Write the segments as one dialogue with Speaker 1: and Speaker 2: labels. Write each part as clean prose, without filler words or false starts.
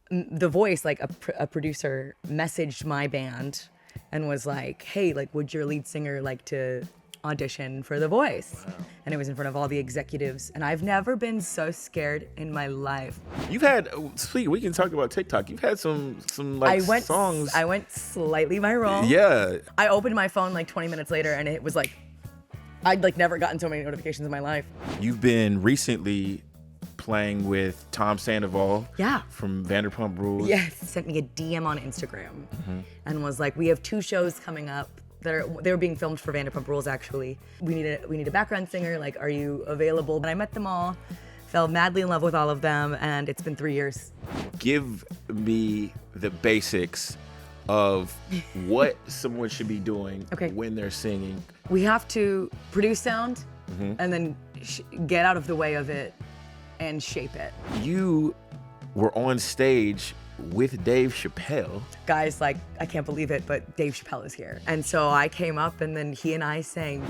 Speaker 1: The Voice, like a producer messaged my band and was like, hey, like, would your lead singer like to audition for The Voice? Wow. And it was in front of all the executives. And I've never been so scared in my life.
Speaker 2: You've had, we can talk about TikTok. You've had some like songs.
Speaker 1: I went slightly viral.
Speaker 2: Yeah.
Speaker 1: I opened my phone like 20 minutes later and it was like, I'd like never gotten so many notifications in my life.
Speaker 2: You've been recently playing with Tom Sandoval from Vanderpump Rules.
Speaker 1: Yes, sent me a DM on Instagram and was like, we have 2 shows coming up they were being filmed for Vanderpump Rules actually. We need a background singer, like, are you available? And I met them all, fell madly in love with all of them, and it's been 3 years.
Speaker 2: Give me the basics of what someone should be doing when they're singing.
Speaker 1: We have to produce sound and then get out of the way of it and shape it.
Speaker 2: You were on stage with Dave Chappelle.
Speaker 1: Guys, like, I can't believe it, but Dave Chappelle is here. And so I came up and then he and I sang.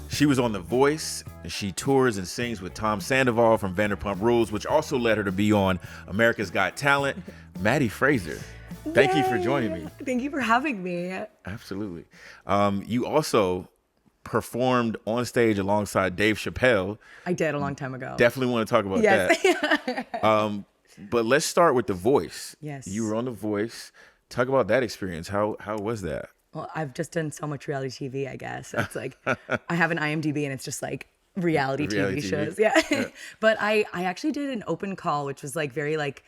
Speaker 2: She was on The Voice, and she tours and sings with Tom Sandoval from Vanderpump Rules, which also led her to be on America's Got Talent. Maddie Fraser, thank you for joining me.
Speaker 1: Thank you for having me.
Speaker 2: Absolutely. You also performed on stage alongside Dave Chappelle.
Speaker 1: I did a long time ago.
Speaker 2: Definitely want to talk about that. But let's start with The Voice.
Speaker 1: Yes.
Speaker 2: You were on The Voice. Talk about that experience. How was that?
Speaker 1: Well, I've just done so much reality TV, I guess. It's like, I have an IMDb and it's just like reality TV shows. Yeah. But I actually did an open call, which was like very like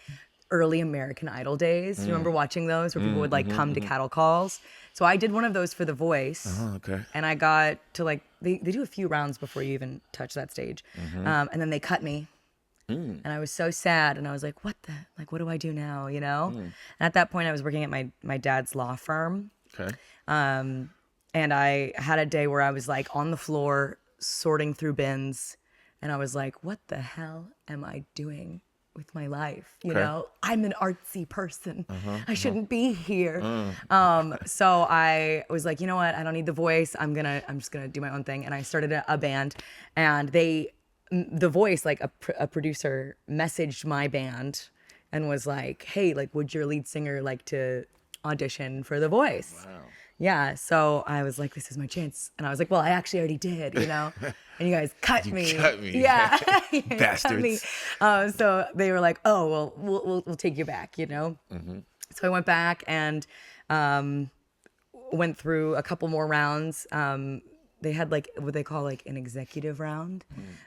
Speaker 1: early American Idol days. You remember watching those where people would like come to cattle calls? So I did one of those for The Voice.
Speaker 2: Okay.
Speaker 1: And I got to like, they do a few rounds before you even touch that stage. And then they cut me. And I was so sad. And I was like, what do I do now? You know? And at that point I was working at my dad's law firm.
Speaker 2: Okay.
Speaker 1: And I had a day where I was like on the floor sorting through bins. And I was like, what the hell am I doing with my life? You know, I'm an artsy person. I shouldn't be here. So I was like, you know what? I don't need The Voice. I'm just gonna do my own thing. And I started a band, and The Voice, like a producer messaged my band and was like, hey, like, would your lead singer like to audition for The Voice? Wow. Yeah, so I was like, this is my chance. And I was like, well, I actually already did, you know? And you guys cut me.
Speaker 2: You cut me.
Speaker 1: Yeah.
Speaker 2: Bastards.
Speaker 1: Me. So they were like, oh, well, we'll take you back, you know? So I went back and went through a couple more rounds. They had like what they call like an executive round,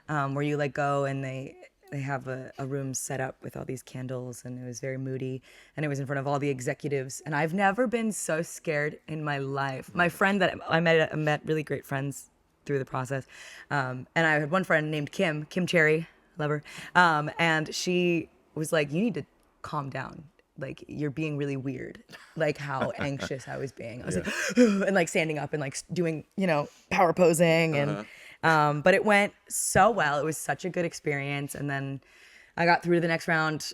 Speaker 1: where you like go and they have a room set up with all these candles, and it was very moody, and it was in front of all the executives. And I've never been so scared in my life. My friend that I met really great friends through the process. And I had one friend named Kim Cherry, love her. And she was like, you need to calm down. Like, you're being really weird, like how anxious I was being. I was like, and like standing up and like doing, you know, power posing and, but it went so well. It was such a good experience. And then I got through to the next round,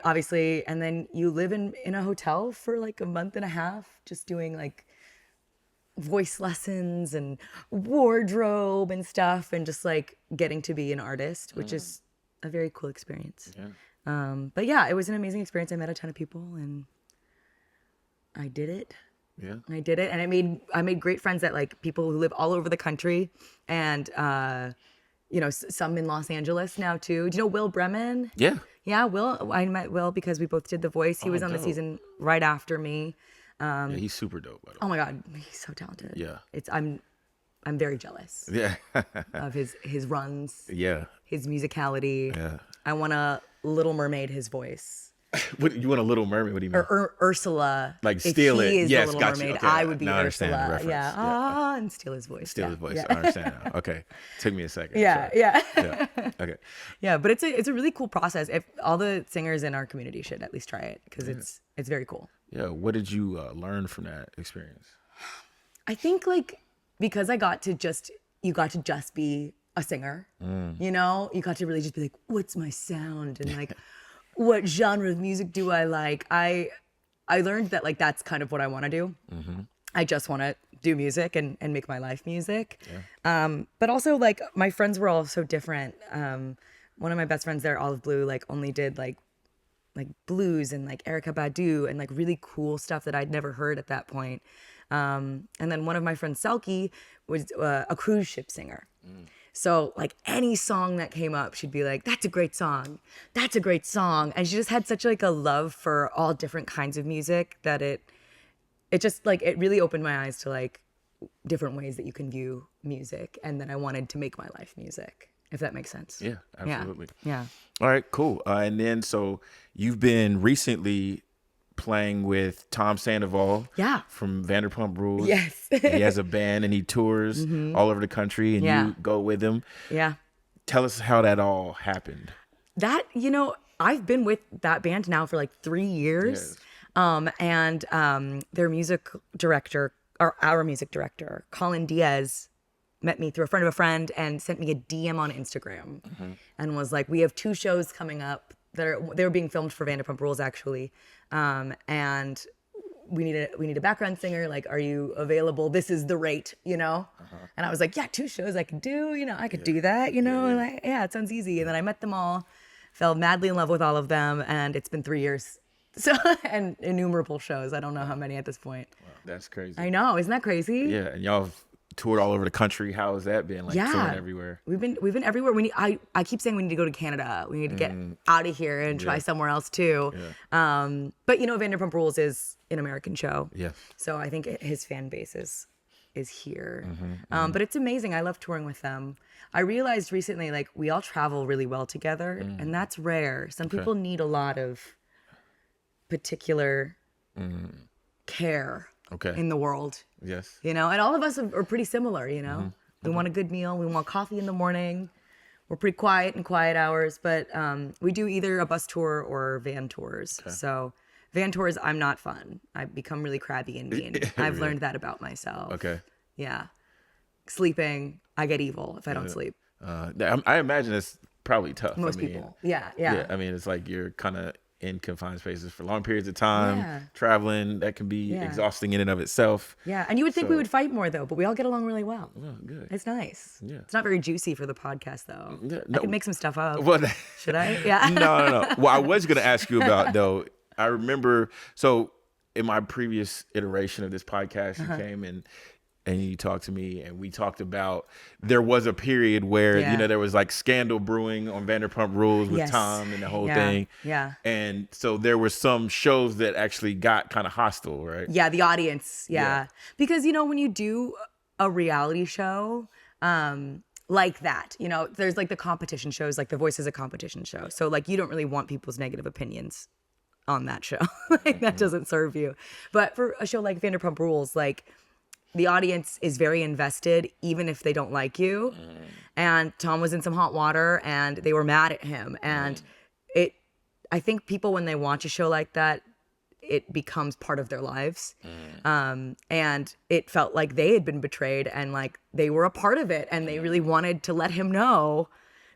Speaker 1: obviously. And then you live in a hotel for like a month and a half, just doing like voice lessons and wardrobe and stuff, and just like getting to be an artist, which is a very cool experience. Yeah. But yeah, it was an amazing experience. I met a ton of people and I did it.
Speaker 2: Yeah.
Speaker 1: I did it. And I made great friends that like people who live all over the country, and you know, some in Los Angeles now too. Do you know Will Bremen?
Speaker 2: Yeah.
Speaker 1: Yeah, Will. I met Will because we both did The Voice. He was on the season right after me.
Speaker 2: Yeah, he's super dope, by the way.
Speaker 1: Oh my God, he's so talented.
Speaker 2: Yeah.
Speaker 1: I'm very jealous.
Speaker 2: Yeah.
Speaker 1: of his runs.
Speaker 2: Yeah.
Speaker 1: His musicality.
Speaker 2: Yeah.
Speaker 1: I want to Little Mermaid his voice.
Speaker 2: What, you want a Little Mermaid? What do you mean?
Speaker 1: Or Ursula.
Speaker 2: Like steal
Speaker 1: if
Speaker 2: it.
Speaker 1: he is
Speaker 2: Yes,
Speaker 1: the Little
Speaker 2: got you.
Speaker 1: Mermaid,
Speaker 2: Okay,
Speaker 1: I would be
Speaker 2: now I understand the
Speaker 1: Ursula.
Speaker 2: reference.
Speaker 1: Yeah. And steal his voice.
Speaker 2: Steal his voice.
Speaker 1: Yeah.
Speaker 2: I understand now. Okay. Took me a second.
Speaker 1: Yeah.
Speaker 2: Sorry.
Speaker 1: Yeah.
Speaker 2: Okay.
Speaker 1: Yeah, but it's a really cool process. If all the singers in our community should at least try it, because it's very cool.
Speaker 2: Yeah. What did you learn from that experience?
Speaker 1: I think like because you got to just be a singer, you know, you got to really just be like, what's my sound, and like, what genre of music do I like? I learned that like that's kind of what I want to do. I just want to do music and make my life music. But also like my friends were all so different. One of my best friends there, Olive Blue, like only did like blues and like Erykah Badu and like really cool stuff that I'd never heard at that point. And then one of my friends, Selkie, was a cruise ship singer. So like any song that came up, she'd be like, that's a great song. That's a great song. And she just had such like a love for all different kinds of music that it just like, it really opened my eyes to like different ways that you can view music. And then I wanted to make my life music, if that makes sense.
Speaker 2: Yeah, absolutely.
Speaker 1: Yeah.
Speaker 2: All right, cool. And then so you've been recently playing with Tom Sandoval from Vanderpump Rules.
Speaker 1: Yes.
Speaker 2: He has a band and he tours all over the country and you go with him.
Speaker 1: Yeah.
Speaker 2: Tell us how that all happened.
Speaker 1: That, I've been with that band now for like 3 years. And their music director, or our music director, Colin Diaz, met me through a friend of a friend and sent me a DM on Instagram and was like, we have 2 shows coming up they were being filmed for Vanderpump Rules actually. And we need a background singer. Like, are you available? This is the rate, And I was like, yeah, 2 shows I could do, I could do that, and it sounds easy. And then I met them all, fell madly in love with all of them. And it's been 3 years. So, and innumerable shows. I don't know how many at this point.
Speaker 2: Wow, that's crazy.
Speaker 1: I know. Isn't that crazy?
Speaker 2: Yeah. And y'all have toured all over the country. How has that been? Like touring everywhere?
Speaker 1: We've been everywhere. I keep saying we need to go to Canada. We need to get out of here and try somewhere else too. Yeah. But Vanderpump Rules is an American show. Yeah. So I think his fan base is here. But it's amazing. I love touring with them. I realized recently, like, we all travel really well together, and that's rare. Some people need a lot of particular care in the world.
Speaker 2: Yes.
Speaker 1: And all of us are pretty similar, We want a good meal. We want coffee in the morning. We're pretty quiet in quiet hours, but we do either a bus tour or van tours. So van tours, I'm not fun. I've become really crabby and mean. I've learned that about myself. Okay. Yeah. Sleeping, I get evil if I don't sleep.
Speaker 2: I imagine it's probably tough.
Speaker 1: Most people. Yeah.
Speaker 2: I mean, it's like you're kind of in confined spaces for long periods of time, traveling, that can be exhausting in and of itself.
Speaker 1: Yeah, and you would think we would fight more though, but we all get along really well.
Speaker 2: Well, good.
Speaker 1: It's nice.
Speaker 2: Yeah.
Speaker 1: It's not very juicy for the podcast though.
Speaker 2: No.
Speaker 1: I could make some stuff up.
Speaker 2: Well,
Speaker 1: should I? Yeah.
Speaker 2: No. Well, I was going to ask you about though, I remember, so in my previous iteration of this podcast, you came and you talked to me and we talked about, there was a period where, there was like scandal brewing on Vanderpump Rules with Tom and the whole thing. Yeah. And so there were some shows that actually got kind of hostile, right?
Speaker 1: Yeah, the audience. Yeah. Because, when you do a reality show, like that, there's like the competition shows, like The Voice is a competition show. So like, you don't really want people's negative opinions on that show. Like that doesn't serve you. But for a show like Vanderpump Rules, like, the audience is very invested, even if they don't like you. And Tom was in some hot water and they were mad at him. And I think people, when they watch a show like that, it becomes part of their lives. And it felt like they had been betrayed and like they were a part of it. And they really wanted to let him know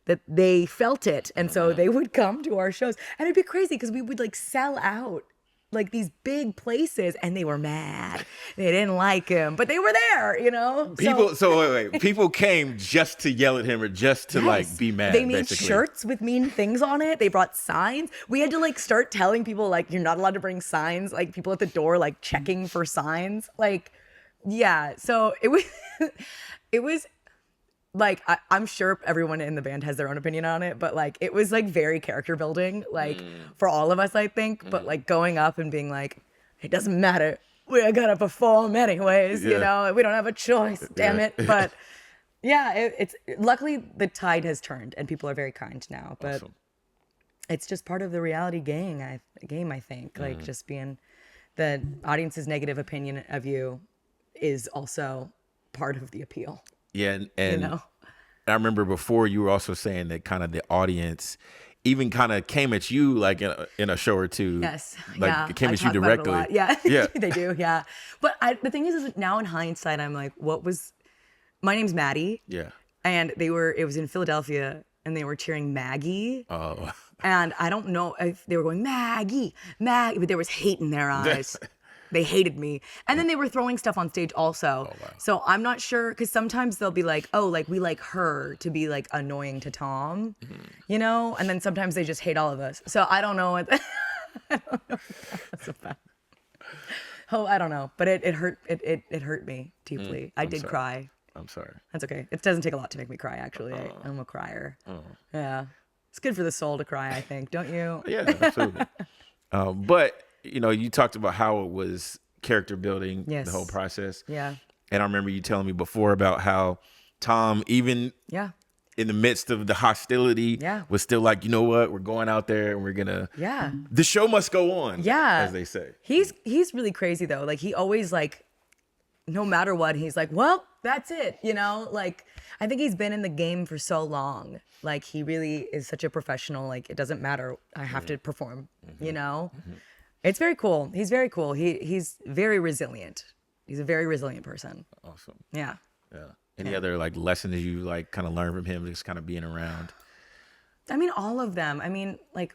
Speaker 1: that they felt it. And so they would come to our shows. And it'd be crazy because we would like sell out like these big places and they were mad. They didn't like him, but they were there,
Speaker 2: People, wait. People came just to yell at him or just to like be mad.
Speaker 1: They made
Speaker 2: basically
Speaker 1: shirts with mean things on it. They brought signs. We had to like start telling people like, you're not allowed to bring signs. Like people at the door, like checking for signs. Like, yeah. So it was like, I'm sure everyone in the band has their own opinion on it, but like, it was like very character building, like for all of us, I think, but like going up and being like, it doesn't matter. We're going to perform anyways, we don't have a choice, damn it. But yeah, it's luckily the tide has turned and people are very kind now, but it's just part of the reality game, I think, like just being the audience's negative opinion of you is also part of the appeal.
Speaker 2: Yeah, and I remember before you were also saying that kind of the audience even kind of came at you like in a show or two.
Speaker 1: Yes,
Speaker 2: like it came at you directly.
Speaker 1: Yeah, they do. Yeah, but the thing is now in hindsight, I'm like, my name's Maddie. Yeah, and it was in Philadelphia, and they were cheering Maggie. Oh. And I don't know if they were going Maggie, but there was hate in their eyes. They hated me. And then they were throwing stuff on stage also.
Speaker 2: Oh, wow.
Speaker 1: So I'm not sure, because sometimes they'll be like, oh, like we like her to be like annoying to Tom, you know? And then sometimes they just hate all of us. So I don't know what I don't know what that's about. Oh, I don't know. But it hurt it hurt me deeply. I did cry.
Speaker 2: I'm sorry.
Speaker 1: That's okay. It doesn't take a lot to make me cry, actually. I'm a crier. Yeah. It's good for the soul to cry, I think. Don't you?
Speaker 2: Yeah, absolutely. But, you know, you talked about how it was character building,
Speaker 1: Yes.
Speaker 2: the whole process.
Speaker 1: Yeah.
Speaker 2: And I remember you telling me before about how Tom, even
Speaker 1: Yeah.
Speaker 2: in the midst of the hostility,
Speaker 1: Yeah.
Speaker 2: was still like, you know what? We're going out there and we're going to,
Speaker 1: Yeah.
Speaker 2: the show must go on,
Speaker 1: Yeah.
Speaker 2: as they say.
Speaker 1: He's really crazy, though. Like, he always, like, no matter what, he's like, well, that's it, you know? Like, I think he's been in the game for so long. Like, he really is such a professional. Like, it doesn't matter. I have to perform, you know? It's very cool. He's very cool. He's very resilient. He's a very resilient person.
Speaker 2: Awesome.
Speaker 1: Yeah.
Speaker 2: Yeah. Any other like lessons you like kind of learned from him, just kind of being around?
Speaker 1: I mean, all of them. I mean, like,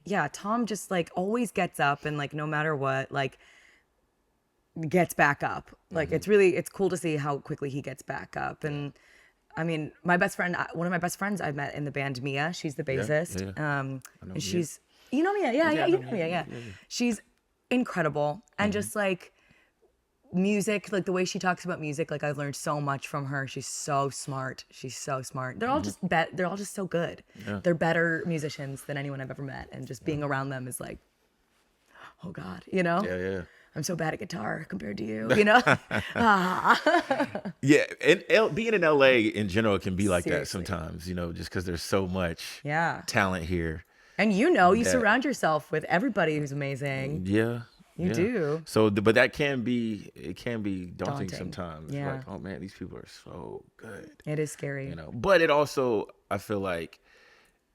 Speaker 1: yeah, Tom just like always gets up and like no matter what, like gets back up. Like it's cool to see how quickly he gets back up. And I mean, my best friend, one of my best friends I met in the band, Mia, she's the bassist. And she's, you know Mia, yeah, you know Mia, yeah. She's incredible. And just like music, like the way she talks about music, like I've learned so much from her. She's so smart. They're all just they're all just so good. They're better musicians than anyone I've ever met. And just being around them is like, oh God, you know?
Speaker 2: Yeah.
Speaker 1: I'm so bad at guitar compared to you, you know?
Speaker 2: Yeah, and being in LA in general can be like that
Speaker 1: Seriously.
Speaker 2: sometimes, you know, just because there's so much talent here.
Speaker 1: And you surround yourself with everybody who's amazing.
Speaker 2: Yeah.
Speaker 1: You do.
Speaker 2: So, but that can be daunting
Speaker 1: Daunting.
Speaker 2: sometimes.
Speaker 1: Yeah.
Speaker 2: Like, oh man, these people are so good.
Speaker 1: It is scary.
Speaker 2: You know, but it also, I feel like,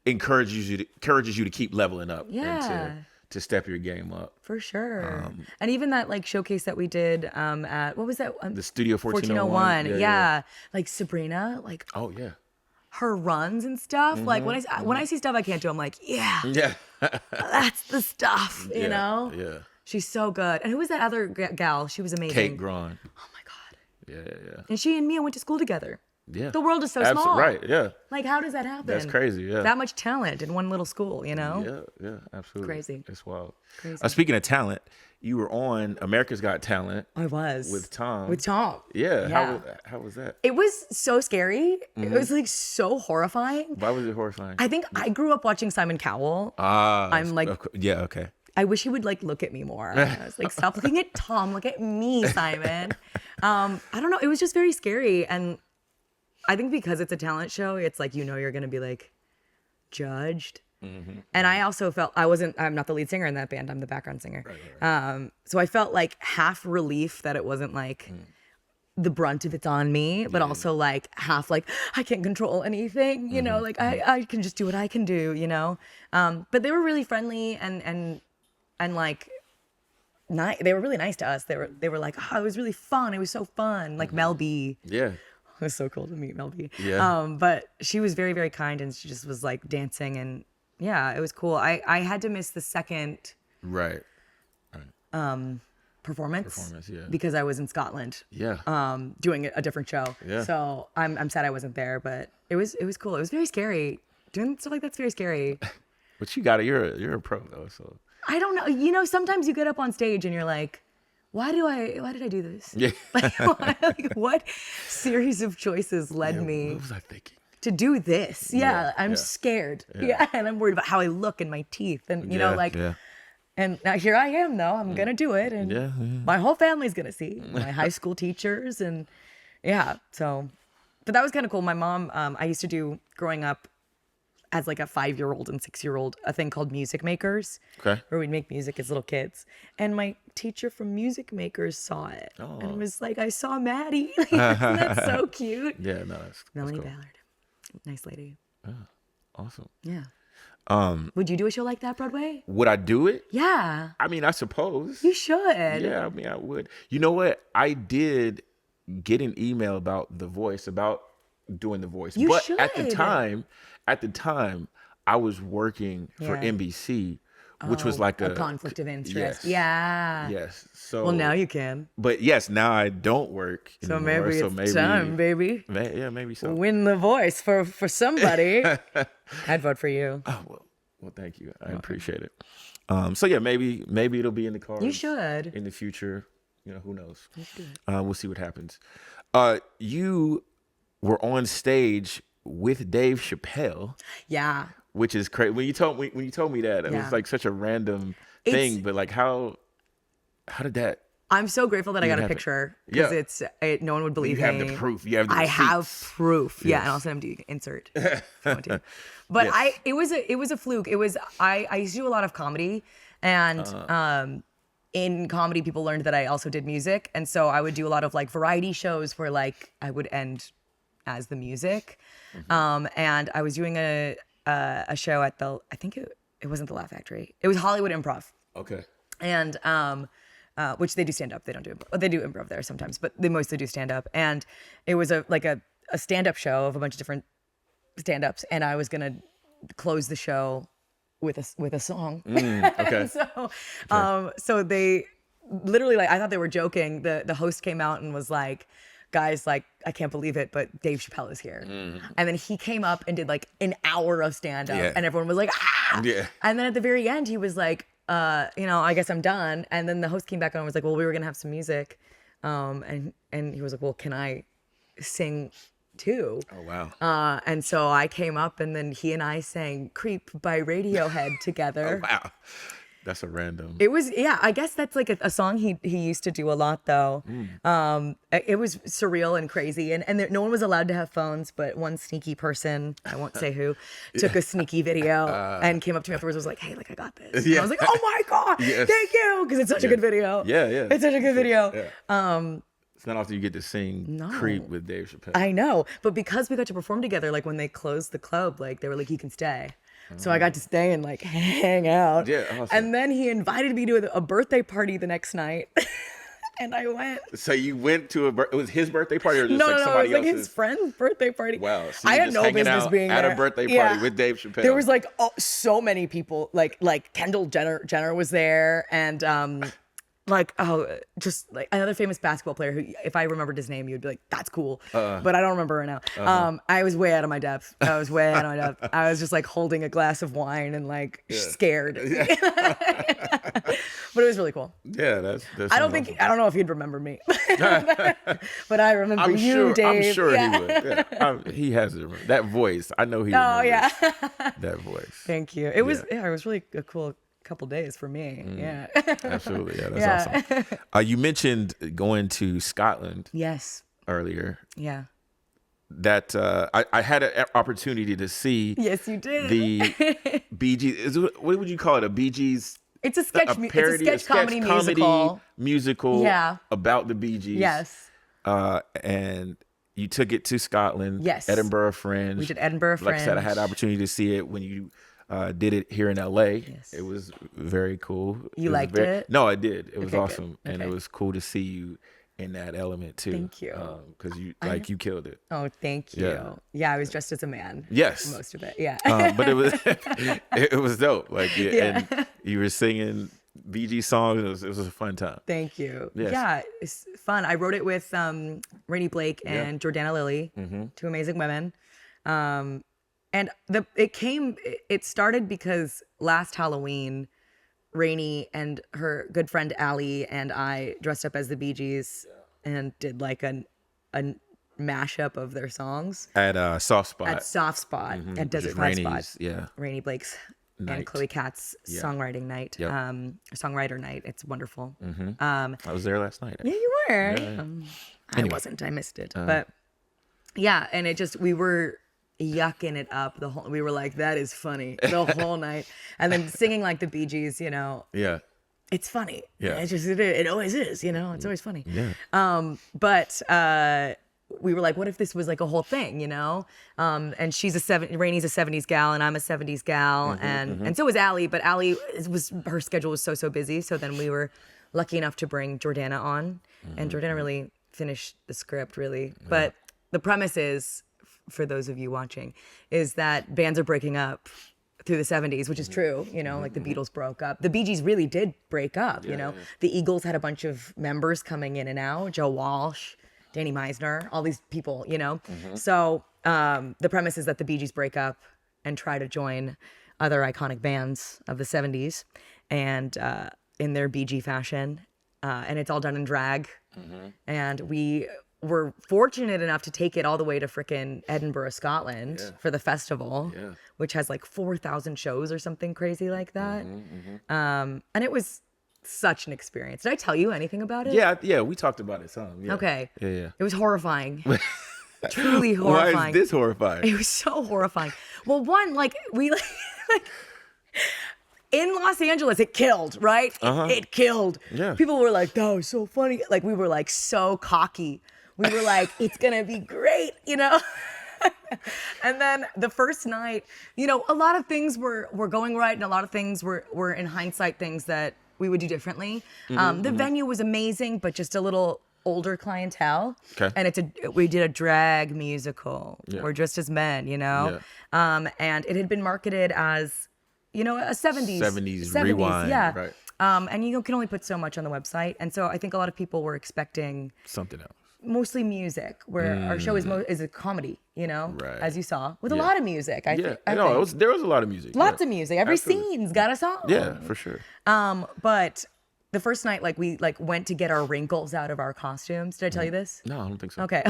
Speaker 2: encourages you to keep leveling up.
Speaker 1: Yeah.
Speaker 2: And to step your game up.
Speaker 1: For sure. And even that like showcase that we did at, what was that?
Speaker 2: The Studio 1401.
Speaker 1: Yeah. Like Sabrina, like
Speaker 2: Oh yeah.
Speaker 1: her runs and stuff. Like when I see stuff I can't do, I'm like, yeah,
Speaker 2: Yeah.
Speaker 1: that's the stuff, you know?
Speaker 2: Yeah.
Speaker 1: She's so good. And who was that other gal? She was amazing.
Speaker 2: Kate Braun.
Speaker 1: Oh my God.
Speaker 2: Yeah.
Speaker 1: And she and Mia went to school together.
Speaker 2: Yeah.
Speaker 1: The world is so small.
Speaker 2: Right, yeah.
Speaker 1: Like, how does that happen?
Speaker 2: That's crazy, yeah.
Speaker 1: That much talent in one little school, you know?
Speaker 2: Yeah, absolutely.
Speaker 1: Crazy.
Speaker 2: It's wild.
Speaker 1: Crazy.
Speaker 2: Speaking of talent, you were on America's Got Talent
Speaker 1: I was.
Speaker 2: with Tom.
Speaker 1: Yeah.
Speaker 2: How was that?
Speaker 1: It was so scary. It was like so horrifying.
Speaker 2: Why was it horrifying?
Speaker 1: I think I grew up watching Simon Cowell. I'm like,
Speaker 2: yeah, okay.
Speaker 1: I wish he would like look at me more. I was like, stop looking at Tom, look at me, Simon. I don't know. It was just very scary. And I think because it's a talent show, it's like, you know, you're going to be like judged. And I also felt I'm not the lead singer in that band. I'm the background singer. Right. So I felt like half relief that it wasn't like the brunt of it's on me, but also like half like, I can't control anything, you know, like I can just do what I can do, you know? But they were really friendly and like, they were really nice to us. They were like, oh, it was really fun. It was so fun. Like Mel B.
Speaker 2: Yeah.
Speaker 1: It was so cool to meet Mel B.
Speaker 2: Yeah.
Speaker 1: But she was very, very kind and she just was like dancing and yeah, it was cool. I had to miss the second
Speaker 2: Right.
Speaker 1: performance
Speaker 2: Yeah.
Speaker 1: because I was in Scotland.
Speaker 2: Yeah.
Speaker 1: Doing a different show.
Speaker 2: Yeah.
Speaker 1: So I'm sad I wasn't there, but it was cool. It was very scary. Doing stuff like that's very scary.
Speaker 2: But you got it. You're a pro though, so.
Speaker 1: I don't know. You know, sometimes you get up on stage and you're like, why did I do this?
Speaker 2: Yeah.
Speaker 1: Like, what series of choices led me
Speaker 2: What was I thinking?
Speaker 1: to do this? Yeah, I'm
Speaker 2: yeah.
Speaker 1: scared. Yeah, and I'm worried about how I look and my teeth and you know, like,
Speaker 2: Yeah.
Speaker 1: and now here I am though. I'm gonna do it, and
Speaker 2: Yeah.
Speaker 1: my whole family's gonna see my high school teachers, and yeah. So, but that was kind of cool. My mom, I used to do growing up as like a 5-year-old and 6-year-old, a thing called Music Makers,
Speaker 2: Okay.
Speaker 1: where we'd make music as little kids. And my teacher from Music Makers saw it and was like, I saw Maddie. Like, that's so cute.
Speaker 2: Yeah, no, that's
Speaker 1: Melanie
Speaker 2: cool.
Speaker 1: Ballard. Nice lady.
Speaker 2: Awesome.
Speaker 1: Yeah. Would you do a show like that, Broadway?
Speaker 2: Would I do it?
Speaker 1: Yeah.
Speaker 2: I mean, I suppose.
Speaker 1: You should.
Speaker 2: Yeah, I mean, I would. You know what? I did get an email about The Voice, about doing The Voice.
Speaker 1: You
Speaker 2: At the
Speaker 1: should.
Speaker 2: time, I was working for
Speaker 1: Yeah.
Speaker 2: NBC, which was like
Speaker 1: a conflict of
Speaker 2: Yes.
Speaker 1: interest. Yeah.
Speaker 2: Yes. So
Speaker 1: Well, now you can.
Speaker 2: But yes, now I don't work
Speaker 1: So
Speaker 2: anymore.
Speaker 1: maybe it's time, baby.
Speaker 2: Yeah, maybe so.
Speaker 1: Win the voice for somebody. I'd vote for you.
Speaker 2: Oh, well, thank you. I appreciate it. So yeah, maybe it'll be in the cards.
Speaker 1: You should.
Speaker 2: In the future. You know, who knows?
Speaker 1: You should.
Speaker 2: We'll see what happens. You were on stage with Dave Chappelle.
Speaker 1: Yeah.
Speaker 2: Which is crazy. When you told me that, it was like such a random thing, but like how did that?
Speaker 1: I'm so grateful that I got a picture because no one would believe
Speaker 2: you have
Speaker 1: me.
Speaker 2: the proof. You have the receipts.
Speaker 1: I have proof. Yes. Yeah, and I'll send them to you. Insert. If you want to. But yes. It was a fluke. It was I used to do a lot of comedy, and in comedy people learned that I also did music, and so I would do a lot of like variety shows where like I would end as the music, and I was doing a show at I think it wasn't the Laugh Factory. It was Hollywood Improv.
Speaker 2: Okay.
Speaker 1: And which they do stand up. They don't do improv. They do improv there sometimes, but they mostly do stand up. And it was a stand up show of a bunch of different stand ups, and I was gonna close the show with a song.
Speaker 2: Okay.
Speaker 1: So they literally, like, I thought they were joking. The host came out and was like, guys, like, I can't believe it, but Dave Chappelle is here. And then he came up and did like an hour of stand up, and everyone was like, ah. Yeah. And then at the very end, he was like, I guess I'm done. And then the host came back on and was like, well, we were gonna have some music. And he was like, well, can I sing too?
Speaker 2: Oh, wow.
Speaker 1: And so I came up, and then he and I sang Creep by Radiohead together.
Speaker 2: Oh, wow. That's a random.
Speaker 1: It was, yeah, I guess that's like a song he used to do a lot though. It was surreal and crazy, and no one was allowed to have phones, but one sneaky person, I won't say who, took a sneaky video and came up to me afterwards and was like, hey, like, I got this. And I was like, oh my God, thank you, because it's such a good video.
Speaker 2: Yeah.
Speaker 1: It's such a good video.
Speaker 2: Yeah. It's not often you get to sing Creep with Dave Chappelle.
Speaker 1: I know, but because we got to perform together, like when they closed the club, like they were like, you can stay. So I got to stay and like hang out.
Speaker 2: Yeah, awesome.
Speaker 1: And then he invited me to a birthday party the next night. And I went.
Speaker 2: So you went to it was his birthday party or just
Speaker 1: no,
Speaker 2: like
Speaker 1: no,
Speaker 2: somebody
Speaker 1: it was like
Speaker 2: else's?
Speaker 1: his friend's birthday party.
Speaker 2: Wow. So
Speaker 1: I had no business being
Speaker 2: at
Speaker 1: there.
Speaker 2: a birthday party with Dave Chappelle.
Speaker 1: There was like so many people. Like Kendall Jenner was there, and just like another famous basketball player who, if I remembered his name, you'd be like, that's cool. But I don't remember right now. I was way out of my depth. I was just like holding a glass of wine and like scared. But it was really cool.
Speaker 2: Yeah, that's
Speaker 1: I don't know if he'd remember me. But I remember you, Dave.
Speaker 2: I'm sure he would. Yeah. He has that voice. I know he remembers that voice.
Speaker 1: Thank you. It was really a cool couple days for me. Yeah.
Speaker 2: Absolutely. Yeah, that's awesome. You mentioned going to Scotland.
Speaker 1: Yes.
Speaker 2: Earlier.
Speaker 1: Yeah.
Speaker 2: That I had an opportunity to see.
Speaker 1: Yes, you did.
Speaker 2: The Bee Gees. What would you call it? A Bee Gees?
Speaker 1: It's a sketch.
Speaker 2: Parody,
Speaker 1: it's a sketch comedy
Speaker 2: musical.
Speaker 1: Yeah.
Speaker 2: About the Bee Gees.
Speaker 1: Yes.
Speaker 2: And you took it to Scotland.
Speaker 1: Yes.
Speaker 2: Edinburgh Fringe.
Speaker 1: We did Edinburgh Fringe.
Speaker 2: Like I said, I had the opportunity to see it when you did it here in LA.
Speaker 1: Yes.
Speaker 2: It was very cool.
Speaker 1: You liked it?
Speaker 2: No, I did. It was awesome.
Speaker 1: Good.
Speaker 2: And it was cool to see you in that element too.
Speaker 1: Thank you.
Speaker 2: Because you killed it.
Speaker 1: Oh, thank you. Yeah, I was dressed as a man.
Speaker 2: Yes.
Speaker 1: Most of it. Yeah.
Speaker 2: But it was it was dope. Like and you were singing Bee Gees songs. It was a fun time.
Speaker 1: Thank you.
Speaker 2: Yes.
Speaker 1: Yeah, it's fun. I wrote it with Rainey Blake and Jordana Lilly, two amazing women. And it started because last Halloween, Rainey and her good friend Allie and I dressed up as the Bee Gees and did like a mashup of their songs.
Speaker 2: At Soft Spot.
Speaker 1: At Desert Cloud Spot.
Speaker 2: Yeah.
Speaker 1: Rainey Blake's
Speaker 2: night.
Speaker 1: and Chloe Katz's songwriting night.
Speaker 2: Yep.
Speaker 1: Songwriter night. It's wonderful.
Speaker 2: I was there last night.
Speaker 1: Yeah, you were.
Speaker 2: Yeah.
Speaker 1: I wasn't. I missed it. But yeah, and we were yucking it up we were like, that is funny the whole night, and then singing like the Bee Gees,
Speaker 2: Yeah.
Speaker 1: it's funny.
Speaker 2: Yeah.
Speaker 1: It always is, it's always funny.
Speaker 2: Yeah.
Speaker 1: But we were like, what if this was like a whole thing, and Rainey's a 70s gal and I'm a 70s gal, and so was Allie, but Allie her schedule was so busy, so then we were lucky enough to bring Jordana on, and Jordana really finished the script really. But the premise is, for those of you watching, is that bands are breaking up through the 70s, which is true, you know, like the Beatles broke up. The Bee Gees really did break up, you know. The Eagles had a bunch of members coming in and out, Joe Walsh, Danny Meisner, all these people, you know. So the premise is that the Bee Gees break up and try to join other iconic bands of the 70s and in their Bee Gee fashion. And it's all done in drag. And we were fortunate enough to take it all the way to frickin' Edinburgh, Scotland for the festival, which has like 4,000 shows or something crazy like that. And it was such an experience. Did I tell you anything about it?
Speaker 2: Yeah, we talked about it some. Yeah.
Speaker 1: Okay.
Speaker 2: Yeah.
Speaker 1: It was horrifying. Truly horrifying.
Speaker 2: Why is this horrifying?
Speaker 1: It was so horrifying. Well, one, like, we like in Los Angeles, it killed, right? It killed.
Speaker 2: Yeah.
Speaker 1: People were like, that was so funny. Like, we were like so cocky. We were like, it's gonna be great, you know? And then the first night, you know, a lot of things were going right, and a lot of things were in hindsight things that we would do differently. The venue was amazing, but just a little older clientele.
Speaker 2: Okay.
Speaker 1: And we did a drag musical. We're Just As Men, you know? And it had been marketed as, you know, a 70s
Speaker 2: rewind.
Speaker 1: Yeah.
Speaker 2: Right.
Speaker 1: And you can only put so much on the website. And so I think a lot of people were expecting
Speaker 2: Something else.
Speaker 1: mostly music, where our show is a comedy, you know,
Speaker 2: Right.
Speaker 1: as you saw, with a lot of music. I think.
Speaker 2: There was a lot of music.
Speaker 1: Lots of music. Every scene's got a song.
Speaker 2: Yeah, for sure.
Speaker 1: But the first night, like, we like went to get our wrinkles out of our costumes. Did I tell you this?
Speaker 2: No, I don't think so.
Speaker 1: Okay.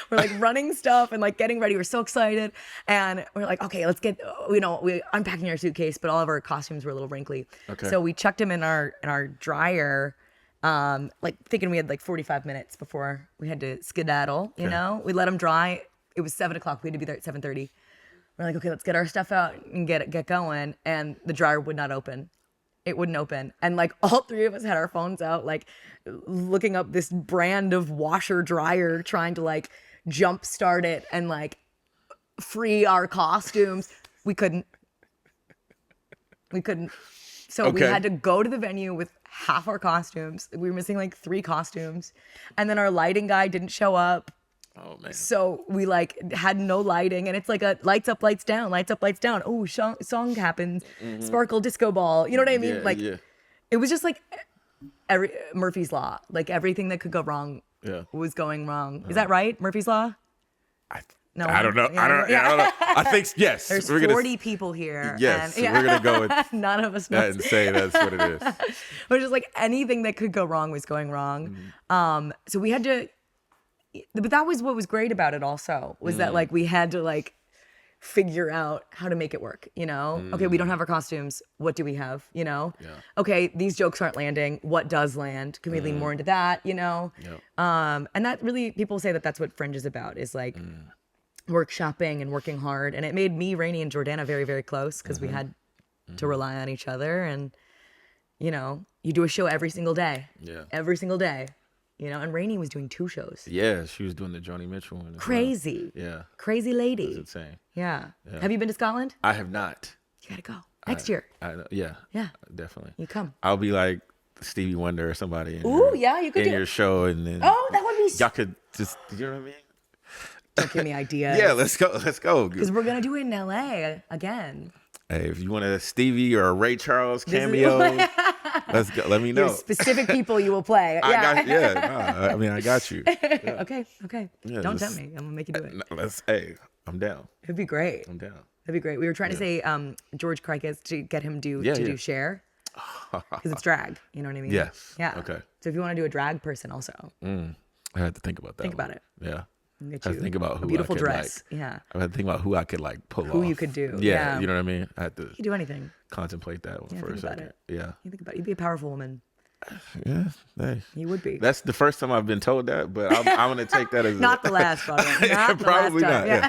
Speaker 1: We're like running stuff and like getting ready. We're so excited. And we're like, okay, let's get, you know, we unpacking our suitcase, but all of our costumes were a little wrinkly.
Speaker 2: Okay.
Speaker 1: So we chucked them in our dryer, like thinking we had like 45 minutes before we had to skedaddle, you know? We let them dry. It was 7:00. We had to be there at 7:30. We're like, okay, let's get our stuff out and get going. And the dryer would not open. It wouldn't open. And like all three of us had our phones out, like looking up this brand of washer dryer, trying to like jump start it and like free our costumes. We couldn't. So we had to go to the venue with half our costumes. We were missing like 3 costumes. And then our lighting guy didn't show up.
Speaker 2: Oh man.
Speaker 1: So we like had no lighting, and it's like a lights up, lights down, lights up, lights down. Oh, song happens, sparkle disco ball. You know what I mean? It was just like every Murphy's Law. Like everything that could go wrong was going wrong. Is that right? Murphy's Law? No,
Speaker 2: I don't know. I don't know. I think yes.
Speaker 1: There's 40 people here.
Speaker 2: Yes,
Speaker 1: and,
Speaker 2: we're gonna go with
Speaker 1: none of us
Speaker 2: that
Speaker 1: knows.
Speaker 2: and say that's what it is.
Speaker 1: It was just like anything that could go wrong was going wrong. So we had to. But that was what was great about it also, was that like we had to like figure out how to make it work, you know? Okay, we don't have our costumes. What do we have, you know? Okay, these jokes aren't landing. What does land? Can we lean more into that, you know? And that really, people say that that's what Fringe is about, is like workshopping and working hard. And it made me, Rainey, and Jordana very, very close, because we had to rely on each other. And, you know, you do a show every single day. Every single day. You know, and Rainey was doing 2 shows.
Speaker 2: Yeah, she was doing the Joni Mitchell one.
Speaker 1: Crazy.
Speaker 2: Yeah.
Speaker 1: Crazy lady.
Speaker 2: It's insane.
Speaker 1: Yeah. Have you been to Scotland?
Speaker 2: I have not.
Speaker 1: You gotta go. Next year.
Speaker 2: Yeah.
Speaker 1: Yeah.
Speaker 2: Definitely.
Speaker 1: You come.
Speaker 2: I'll be like Stevie Wonder or somebody.
Speaker 1: You could
Speaker 2: in your show, and then
Speaker 1: that would be.
Speaker 2: y'all could just, you know what I mean?
Speaker 1: Don't give me ideas.
Speaker 2: Yeah, let's go.
Speaker 1: Because we're gonna do it in LA again.
Speaker 2: Hey, if you want a Stevie or a Ray Charles cameo, let's go. Let me know.
Speaker 1: There's specific people you will play. Yeah.
Speaker 2: I got you. Yeah.
Speaker 1: Okay.
Speaker 2: Yeah,
Speaker 1: Don't tempt me. I'm gonna make you do it.
Speaker 2: Hey, I'm down.
Speaker 1: It'd be great.
Speaker 2: I'm down.
Speaker 1: That'd be great. We were trying to say George Crikes to get him do Cher, because it's drag. You know what I mean?
Speaker 2: Yes.
Speaker 1: Yeah.
Speaker 2: Okay.
Speaker 1: So if you want to do a drag person, also
Speaker 2: I had to think about that.
Speaker 1: think about it.
Speaker 2: Yeah.
Speaker 1: Get
Speaker 2: I had to think about who
Speaker 1: beautiful
Speaker 2: I could
Speaker 1: dress.
Speaker 2: Like,
Speaker 1: yeah.
Speaker 2: I had to think about who I could like pull off.
Speaker 1: Who you could do.
Speaker 2: Yeah. You know what I mean? I had to
Speaker 1: You could do anything.
Speaker 2: contemplate that one for a
Speaker 1: think about
Speaker 2: second.
Speaker 1: it.
Speaker 2: Yeah.
Speaker 1: You think about it. You'd be a powerful woman.
Speaker 2: Yeah. Hey.
Speaker 1: You would be.
Speaker 2: That's the first time I've been told that, but I'm gonna take that as
Speaker 1: Not the last, by the way. Not the
Speaker 2: probably
Speaker 1: last time.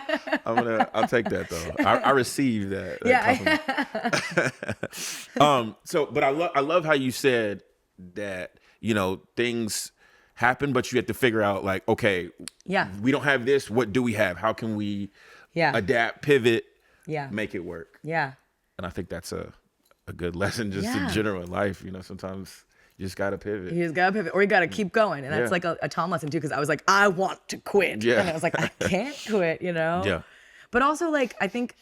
Speaker 2: not. Yeah. I'll take that though. I received that. But I love how you said that, you know, things happen, but you have to figure out like, okay, we don't have this. What do we have? How can we adapt, pivot, make it work?
Speaker 1: Yeah.
Speaker 2: And I think that's a good lesson just in general in life. You know, sometimes you just got to pivot.
Speaker 1: You just got to pivot, or you got to keep going. And that's like a Tom lesson too, because I was like, I want to quit.
Speaker 2: Yeah.
Speaker 1: And I was like, I can't quit, you know?
Speaker 2: Yeah.
Speaker 1: But also, like, I think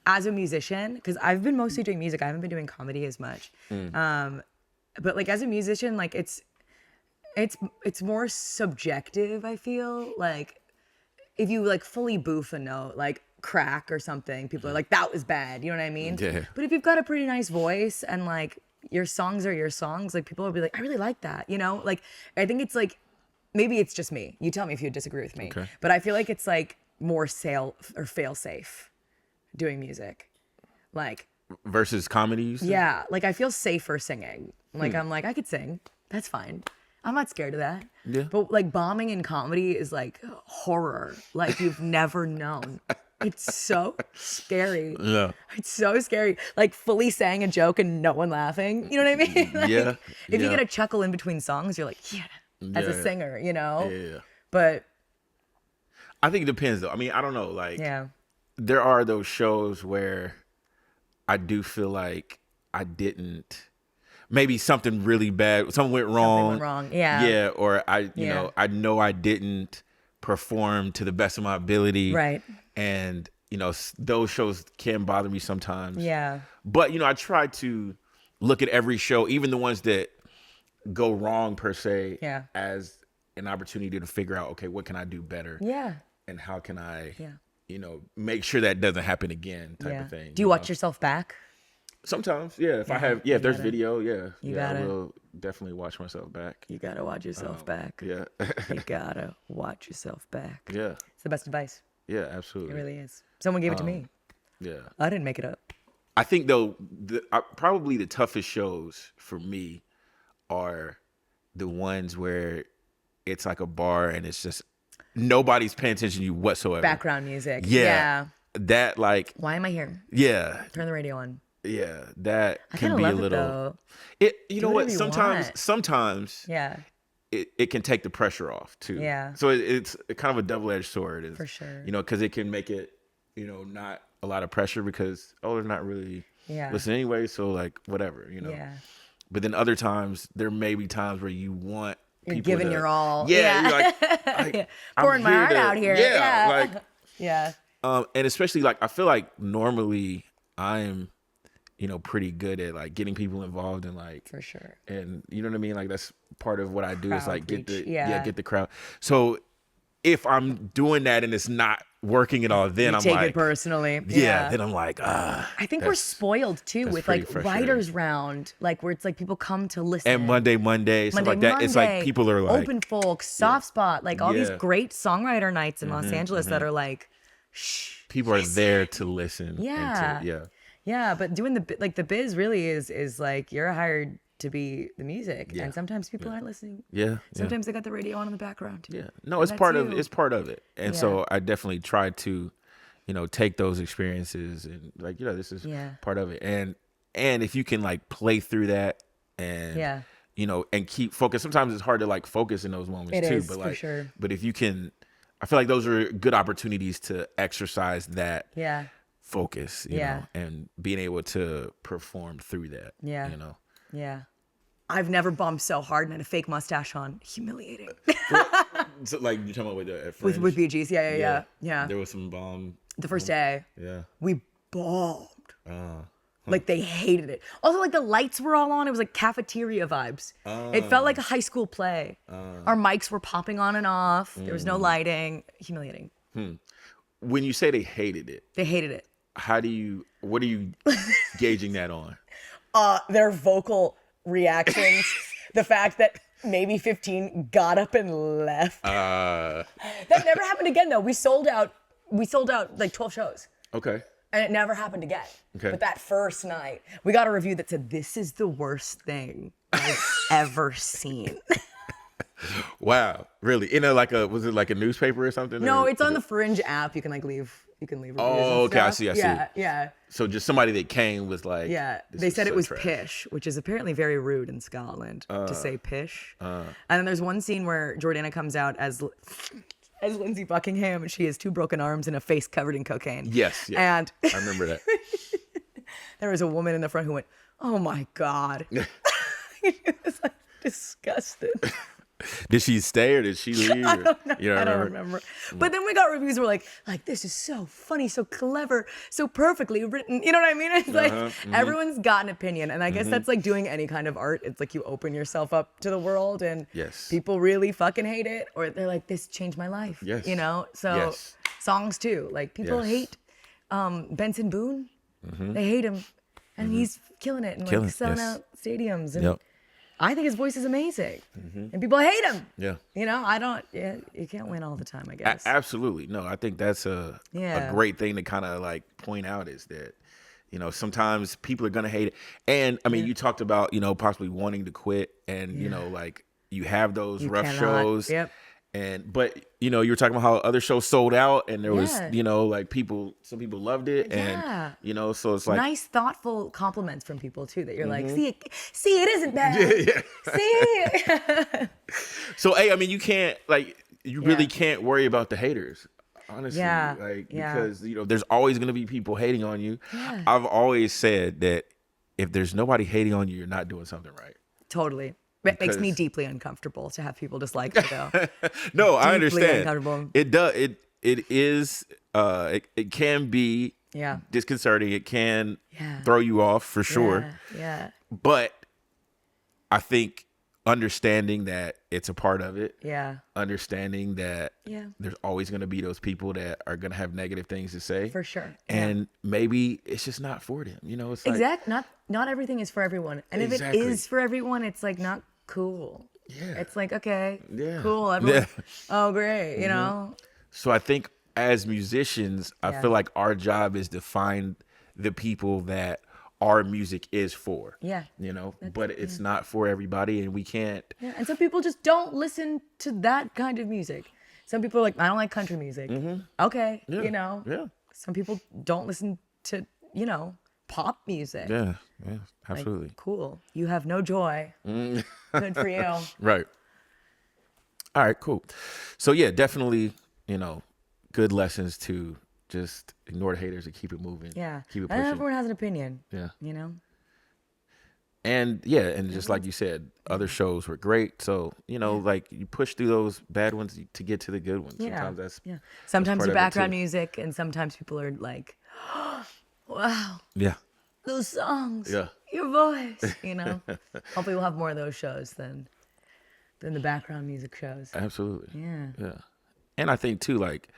Speaker 1: as a musician, because I've been mostly doing music, I haven't been doing comedy as much. But like as a musician, like it's more subjective, I feel. Like if you like fully boof a note, like crack or something, people are like, that was bad. You know what I mean?
Speaker 2: Yeah.
Speaker 1: But if you've got a pretty nice voice and like your songs are your songs, like people will be like, I really like that. You know? Like I think it's like, maybe it's just me. You tell me if you disagree with me.
Speaker 2: Okay.
Speaker 1: But I feel like it's like more fail safe doing music. Like
Speaker 2: Versus comedy, you said?
Speaker 1: yeah, like I feel safer singing. Like I'm like, I could sing. That's fine. I'm not scared of that.
Speaker 2: Yeah.
Speaker 1: But like bombing in comedy is like horror. Like you've never known. It's so scary.
Speaker 2: Yeah.
Speaker 1: It's so scary. Like fully saying a joke and no one laughing. You know what I mean? Like,
Speaker 2: Yeah.
Speaker 1: If you
Speaker 2: Yeah.
Speaker 1: get a chuckle in between songs, you're like, yeah, as a
Speaker 2: Yeah.
Speaker 1: singer, you know?
Speaker 2: Yeah.
Speaker 1: But
Speaker 2: I think it depends though. I mean, I don't know. Like,
Speaker 1: yeah.
Speaker 2: there are those shows where I do feel like I didn't. Maybe something really bad, something went wrong.
Speaker 1: Yeah.
Speaker 2: Yeah, or I
Speaker 1: Yeah.
Speaker 2: know I didn't perform to the best of my ability.
Speaker 1: Right.
Speaker 2: And, those shows can bother me sometimes.
Speaker 1: Yeah.
Speaker 2: But, I try to look at every show, even the ones that go wrong per se,
Speaker 1: Yeah.
Speaker 2: as an opportunity to figure out, okay, what can I do better?
Speaker 1: Yeah.
Speaker 2: And how can I,
Speaker 1: Yeah.
Speaker 2: make sure that doesn't happen again type
Speaker 1: Yeah.
Speaker 2: of thing.
Speaker 1: Do you watch yourself back?
Speaker 2: Sometimes, yeah. If I have,
Speaker 1: you
Speaker 2: if there's
Speaker 1: gotta.
Speaker 2: video,
Speaker 1: You
Speaker 2: I
Speaker 1: gotta.
Speaker 2: will definitely watch myself back.
Speaker 1: You gotta watch yourself back.
Speaker 2: Yeah,
Speaker 1: You gotta watch yourself back.
Speaker 2: yeah,
Speaker 1: It's the best advice.
Speaker 2: yeah,
Speaker 1: It
Speaker 2: absolutely.
Speaker 1: really is. Someone gave it to me.
Speaker 2: Yeah,
Speaker 1: I didn't make it up.
Speaker 2: I think though, probably the toughest shows for me are the ones where it's like a bar and it's just nobody's paying attention to you whatsoever.
Speaker 1: Background music.
Speaker 2: Yeah. That like,
Speaker 1: Why am I here?
Speaker 2: yeah,
Speaker 1: Turn the radio on.
Speaker 2: yeah, that
Speaker 1: I
Speaker 2: can
Speaker 1: kind of
Speaker 2: be a
Speaker 1: love
Speaker 2: little.
Speaker 1: it though.
Speaker 2: You know what?
Speaker 1: whatever you
Speaker 2: Sometimes,
Speaker 1: want.
Speaker 2: sometimes
Speaker 1: Yeah,
Speaker 2: it can take the pressure off too.
Speaker 1: Yeah.
Speaker 2: So it's kind of a double-edged sword.
Speaker 1: for sure.
Speaker 2: Because it can make it, not a lot of pressure because they're not really
Speaker 1: Yeah.
Speaker 2: listening anyway. So like whatever.
Speaker 1: Yeah.
Speaker 2: But then other times there may be times where you want
Speaker 1: You're
Speaker 2: people
Speaker 1: giving
Speaker 2: to-
Speaker 1: your all.
Speaker 2: Yeah.
Speaker 1: Yeah.
Speaker 2: You're like
Speaker 1: Yeah.
Speaker 2: I'm
Speaker 1: Pouring my
Speaker 2: here
Speaker 1: heart
Speaker 2: to-
Speaker 1: out here.
Speaker 2: Yeah.
Speaker 1: Yeah.
Speaker 2: Like
Speaker 1: Yeah.
Speaker 2: and especially like I feel like normally I'm, pretty good at like getting people involved in like
Speaker 1: For sure.
Speaker 2: and you know what I mean? Like that's part of what I do is
Speaker 1: Crowd
Speaker 2: like get
Speaker 1: reach,
Speaker 2: the
Speaker 1: yeah.
Speaker 2: get the crowd. So if I'm doing that and it's not working at all, then
Speaker 1: You
Speaker 2: I'm
Speaker 1: take
Speaker 2: like
Speaker 1: it personally.
Speaker 2: yeah, then I'm like,
Speaker 1: I think we're
Speaker 2: that's-
Speaker 1: spoiled too
Speaker 2: that's
Speaker 1: with
Speaker 2: pretty
Speaker 1: like
Speaker 2: frustrating.
Speaker 1: writers round, like where it's like people come to listen.
Speaker 2: and Monday, stuff like that. It's like people are like
Speaker 1: open folk, soft spot, like all these
Speaker 2: Yeah.
Speaker 1: great songwriter nights in Los Angeles that are like,
Speaker 2: people are there to listen.
Speaker 1: Yeah.
Speaker 2: And to,
Speaker 1: yeah, but doing the biz really is like you're hired to be the music,
Speaker 2: Yeah.
Speaker 1: and sometimes people aren't listening.
Speaker 2: yeah.
Speaker 1: Sometimes they got the radio on in the background.
Speaker 2: Yeah. No, it's
Speaker 1: that's
Speaker 2: part of
Speaker 1: you.
Speaker 2: it's part of it. And
Speaker 1: Yeah.
Speaker 2: so I definitely try to, take those experiences and like, this is
Speaker 1: Yeah.
Speaker 2: part of it. And if you can like play through that and
Speaker 1: Yeah.
Speaker 2: and keep focus. Sometimes it's hard to like focus in those moments
Speaker 1: It
Speaker 2: too.
Speaker 1: is,
Speaker 2: But
Speaker 1: for
Speaker 2: like
Speaker 1: sure.
Speaker 2: but if you can I feel like those are good opportunities to exercise that
Speaker 1: Yeah.
Speaker 2: focus, you
Speaker 1: Yeah.
Speaker 2: know, and being able to perform through that.
Speaker 1: Yeah.
Speaker 2: Yeah.
Speaker 1: I've never bombed so hard and had a fake mustache on. Humiliating.
Speaker 2: So like you're talking about with the
Speaker 1: with Bee Gees. Yeah.
Speaker 2: There was some bomb.
Speaker 1: The first day,
Speaker 2: Yeah.
Speaker 1: we bombed. Like they hated it. Also, like the lights were all on. It was like cafeteria vibes. It felt like a high school play. Our mics were popping on and off. There was no lighting. Humiliating.
Speaker 2: When you say they hated it,
Speaker 1: They hated it.
Speaker 2: what are you gauging that on?
Speaker 1: Their vocal reactions. The fact that maybe 15 got up and left. That never happened again though. We sold out like 12 shows.
Speaker 2: Okay.
Speaker 1: And it never happened again.
Speaker 2: Okay.
Speaker 1: But that first night, we got a review that said, "This is the worst thing I've ever seen."
Speaker 2: Wow. Really? Was it like a newspaper or something?
Speaker 1: No,
Speaker 2: or-
Speaker 1: it's on the Fringe app. You can leave reviews.
Speaker 2: Oh,
Speaker 1: and
Speaker 2: okay, I
Speaker 1: stuff.
Speaker 2: see.
Speaker 1: Yeah.
Speaker 2: So just somebody that came was like,
Speaker 1: Yeah.
Speaker 2: this
Speaker 1: They
Speaker 2: is
Speaker 1: said
Speaker 2: so
Speaker 1: it was
Speaker 2: trash.
Speaker 1: pish, which is apparently very rude in Scotland to say pish. And then there's one scene where Jordana comes out as Lindsay Buckingham, and she has 2 broken arms and a face covered in cocaine.
Speaker 2: Yes.
Speaker 1: And
Speaker 2: I remember that.
Speaker 1: there was a woman in the front who went, "Oh my God." It was like disgusted.
Speaker 2: Did she stay or did she leave?
Speaker 1: I don't know.
Speaker 2: You don't
Speaker 1: I don't
Speaker 2: remember?
Speaker 1: remember. But then we got reviews that were like, this is so funny, so clever, so perfectly written. You know what I mean? It's like everyone's got an opinion. And I guess that's like doing any kind of art. It's like you open yourself up to the world and
Speaker 2: Yes.
Speaker 1: people really fucking hate it. Or they're like, this changed my life.
Speaker 2: Yes.
Speaker 1: You know? So
Speaker 2: Yes.
Speaker 1: songs too. Like people
Speaker 2: Yes.
Speaker 1: hate Benson Boone. They hate him. And he's killing it and
Speaker 2: Killing
Speaker 1: like
Speaker 2: it,
Speaker 1: selling
Speaker 2: yes.
Speaker 1: out stadiums. And
Speaker 2: Yep.
Speaker 1: I think his voice is amazing. And people hate him.
Speaker 2: Yeah.
Speaker 1: You know, you can't win all the time, I guess.
Speaker 2: Absolutely. No, I think that's a great thing to kind of like point out is that, you know, sometimes people are going to hate it. And I mean, you talked about, you know, possibly wanting to quit and, you know, like you have those rough shows.
Speaker 1: Yep.
Speaker 2: But you know, you were talking about how other shows sold out and there was,
Speaker 1: Yeah.
Speaker 2: you know, like some people loved it.
Speaker 1: Yeah.
Speaker 2: And, you know, so it's like.
Speaker 1: Nice, thoughtful compliments from people too that you're like, see, it isn't bad. See?
Speaker 2: So, hey, I mean, you can't, like, you really can't worry about the haters. Honestly,
Speaker 1: Yeah,
Speaker 2: like
Speaker 1: yeah.
Speaker 2: because you know there's always going to be people hating on you.
Speaker 1: Yeah.
Speaker 2: I've always said that if there's nobody hating on you, you're not doing something right.
Speaker 1: Totally. It makes me
Speaker 2: Because-
Speaker 1: deeply uncomfortable to have people dislike me though.
Speaker 2: No, I
Speaker 1: Deeply
Speaker 2: understand.
Speaker 1: uncomfortable.
Speaker 2: It does. It is. It can be
Speaker 1: Yeah.
Speaker 2: disconcerting. It can
Speaker 1: Yeah.
Speaker 2: throw you off for sure.
Speaker 1: Yeah.
Speaker 2: But I think understanding that it's a part of it.
Speaker 1: Yeah.
Speaker 2: Understanding that
Speaker 1: Yeah.
Speaker 2: there's always going to be those people that are going to have negative things to say.
Speaker 1: For sure.
Speaker 2: And maybe it's just not for them. You know, it's like,
Speaker 1: Not everything is for everyone. And if it
Speaker 2: Exactly.
Speaker 1: is for everyone, it's like not cool.
Speaker 2: Yeah.
Speaker 1: It's like, okay,
Speaker 2: Yeah.
Speaker 1: cool. Everyone,
Speaker 2: Yeah.
Speaker 1: oh, great. You know?
Speaker 2: So I think as musicians, I
Speaker 1: Yeah.
Speaker 2: feel like our job is to find the people that our music is for.
Speaker 1: Yeah.
Speaker 2: You know, but it's not for everybody and we can't.
Speaker 1: Yeah. And some people just don't listen to that kind of music. Some people are like, I don't like country music. Okay.
Speaker 2: Yeah.
Speaker 1: You know?
Speaker 2: Yeah.
Speaker 1: Some people don't listen to, you know, pop music.
Speaker 2: Yeah. Yeah.
Speaker 1: Like,
Speaker 2: Absolutely.
Speaker 1: cool. You have no joy. Good for you.
Speaker 2: Right. All right, cool. So yeah, definitely, you know, good lessons to just ignore the haters and keep it moving.
Speaker 1: Yeah.
Speaker 2: Keep it
Speaker 1: And
Speaker 2: pushing.
Speaker 1: everyone has an opinion.
Speaker 2: Yeah.
Speaker 1: You know?
Speaker 2: And yeah, and just like you said, other shows were great. So, you know, like you push through those bad ones to get to the good ones.
Speaker 1: Yeah.
Speaker 2: Sometimes that's
Speaker 1: Sometimes
Speaker 2: part
Speaker 1: your
Speaker 2: of it,
Speaker 1: background
Speaker 2: too.
Speaker 1: music, and sometimes people are like, wow,
Speaker 2: yeah.
Speaker 1: those songs.
Speaker 2: Yeah.
Speaker 1: Your voice. You know? Hopefully we'll have more of those shows than the background music shows.
Speaker 2: Absolutely.
Speaker 1: Yeah.
Speaker 2: Yeah. And I think too, like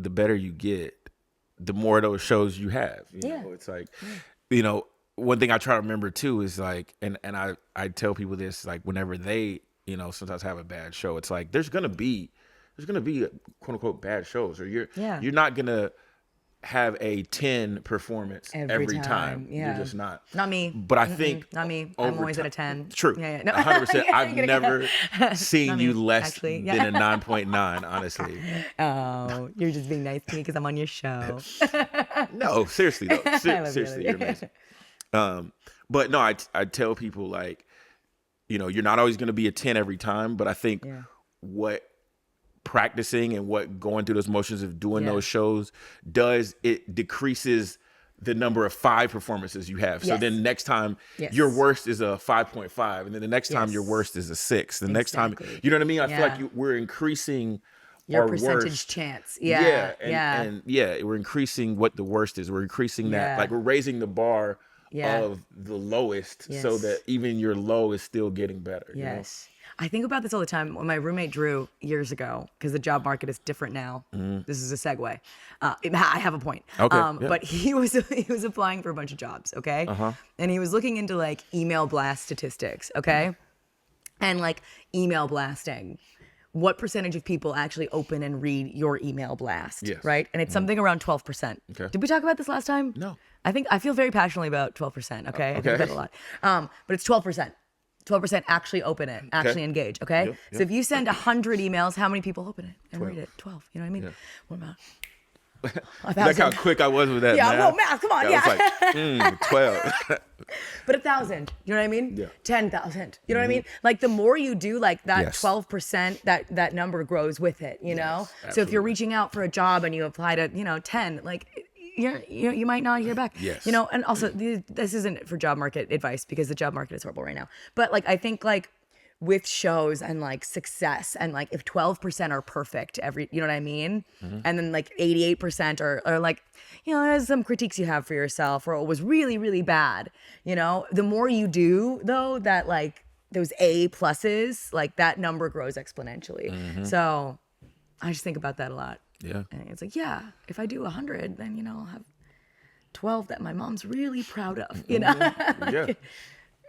Speaker 2: the better you get, the more of those shows you have. You
Speaker 1: Yeah.
Speaker 2: know, it's like, you know, one thing I try to remember too is like, and I tell people this, like whenever they, you know, sometimes have a bad show, it's like there's gonna be quote unquote bad shows, or you're not gonna have a 10 performance every time.
Speaker 1: Yeah.
Speaker 2: You're just not.
Speaker 1: Not me.
Speaker 2: But I think
Speaker 1: Not me. I'm
Speaker 2: over
Speaker 1: always at
Speaker 2: time-
Speaker 1: a 10.
Speaker 2: True.
Speaker 1: Yeah. No.
Speaker 2: 100%.
Speaker 1: Yeah,
Speaker 2: I've never seen
Speaker 1: Not
Speaker 2: you
Speaker 1: me,
Speaker 2: less
Speaker 1: actually.
Speaker 2: than
Speaker 1: Yeah.
Speaker 2: a 9.9, honestly.
Speaker 1: Oh, you're just being nice to me because I'm on your show.
Speaker 2: No, seriously though.
Speaker 1: love you,
Speaker 2: Seriously,
Speaker 1: I
Speaker 2: you're
Speaker 1: love you.
Speaker 2: amazing. But no, I tell people like, you know, you're not always going to be a 10 every time, but I think what practicing and what going through those motions of doing those shows does, it decreases the number of 5 performances you have. So
Speaker 1: Yes.
Speaker 2: then next time
Speaker 1: Yes.
Speaker 2: your worst is a 5.5, and then the next time your
Speaker 1: Yes.
Speaker 2: worst is a 6. The next time,
Speaker 1: Exactly.
Speaker 2: you know what I mean? I feel
Speaker 1: Yeah.
Speaker 2: like we're increasing
Speaker 1: Your
Speaker 2: our
Speaker 1: percentage
Speaker 2: worst.
Speaker 1: chance.
Speaker 2: Yeah,
Speaker 1: Yeah.
Speaker 2: and we're increasing what the worst is. We're increasing that,
Speaker 1: Yeah.
Speaker 2: like we're raising the bar
Speaker 1: Yeah.
Speaker 2: of the lowest, so
Speaker 1: Yes.
Speaker 2: that even your low is still getting better. you know?
Speaker 1: Yes. I think about this all the time. When my roommate Drew years ago, because the job market is different now. This is a segue. I have a point.
Speaker 2: Okay, yeah.
Speaker 1: But he was applying for a bunch of jobs. Okay. And he was looking into like email blast statistics. Okay. And like email blasting. What percentage of people actually open and read your email blast?
Speaker 2: Yes.
Speaker 1: Right. And it's something around 12%.
Speaker 2: Okay.
Speaker 1: Did we talk about this last time?
Speaker 2: No.
Speaker 1: I feel very passionately about 12%. Okay. I think
Speaker 2: Okay.
Speaker 1: about it a lot. But it's 12%. 12% actually open it, actually engage, okay?
Speaker 2: Yep,
Speaker 1: So if you send 100 emails, how many people open it and read
Speaker 2: 12.
Speaker 1: it? 12, you know what I mean?
Speaker 2: Yeah.
Speaker 1: What about
Speaker 2: Look how quick I was with that.
Speaker 1: Yeah,
Speaker 2: math.
Speaker 1: well, math, come on,
Speaker 2: I was like, 12.
Speaker 1: But 1,000, you know what I mean?
Speaker 2: Yeah.
Speaker 1: 10,000, you know what I mean? Like the more you do, like that
Speaker 2: Yes.
Speaker 1: 12%, that number grows with it, you know? So if you're
Speaker 2: absolutely.
Speaker 1: reaching out for a job and you apply to, 10, like you might not hear back.
Speaker 2: Yes.
Speaker 1: You know, and also this isn't for job market advice because the job market is horrible right now. But like I think like with shows and like success, and like if 12% are perfect you know what I mean? And then like 88% are like, there's some critiques you have for yourself, or it was really, really bad. The more you do though, that like those A pluses, like that number grows exponentially. So I just think about that a lot.
Speaker 2: Yeah.
Speaker 1: And it's like, if I do 100, then, I'll have 12 that my mom's really proud of,
Speaker 2: Yeah.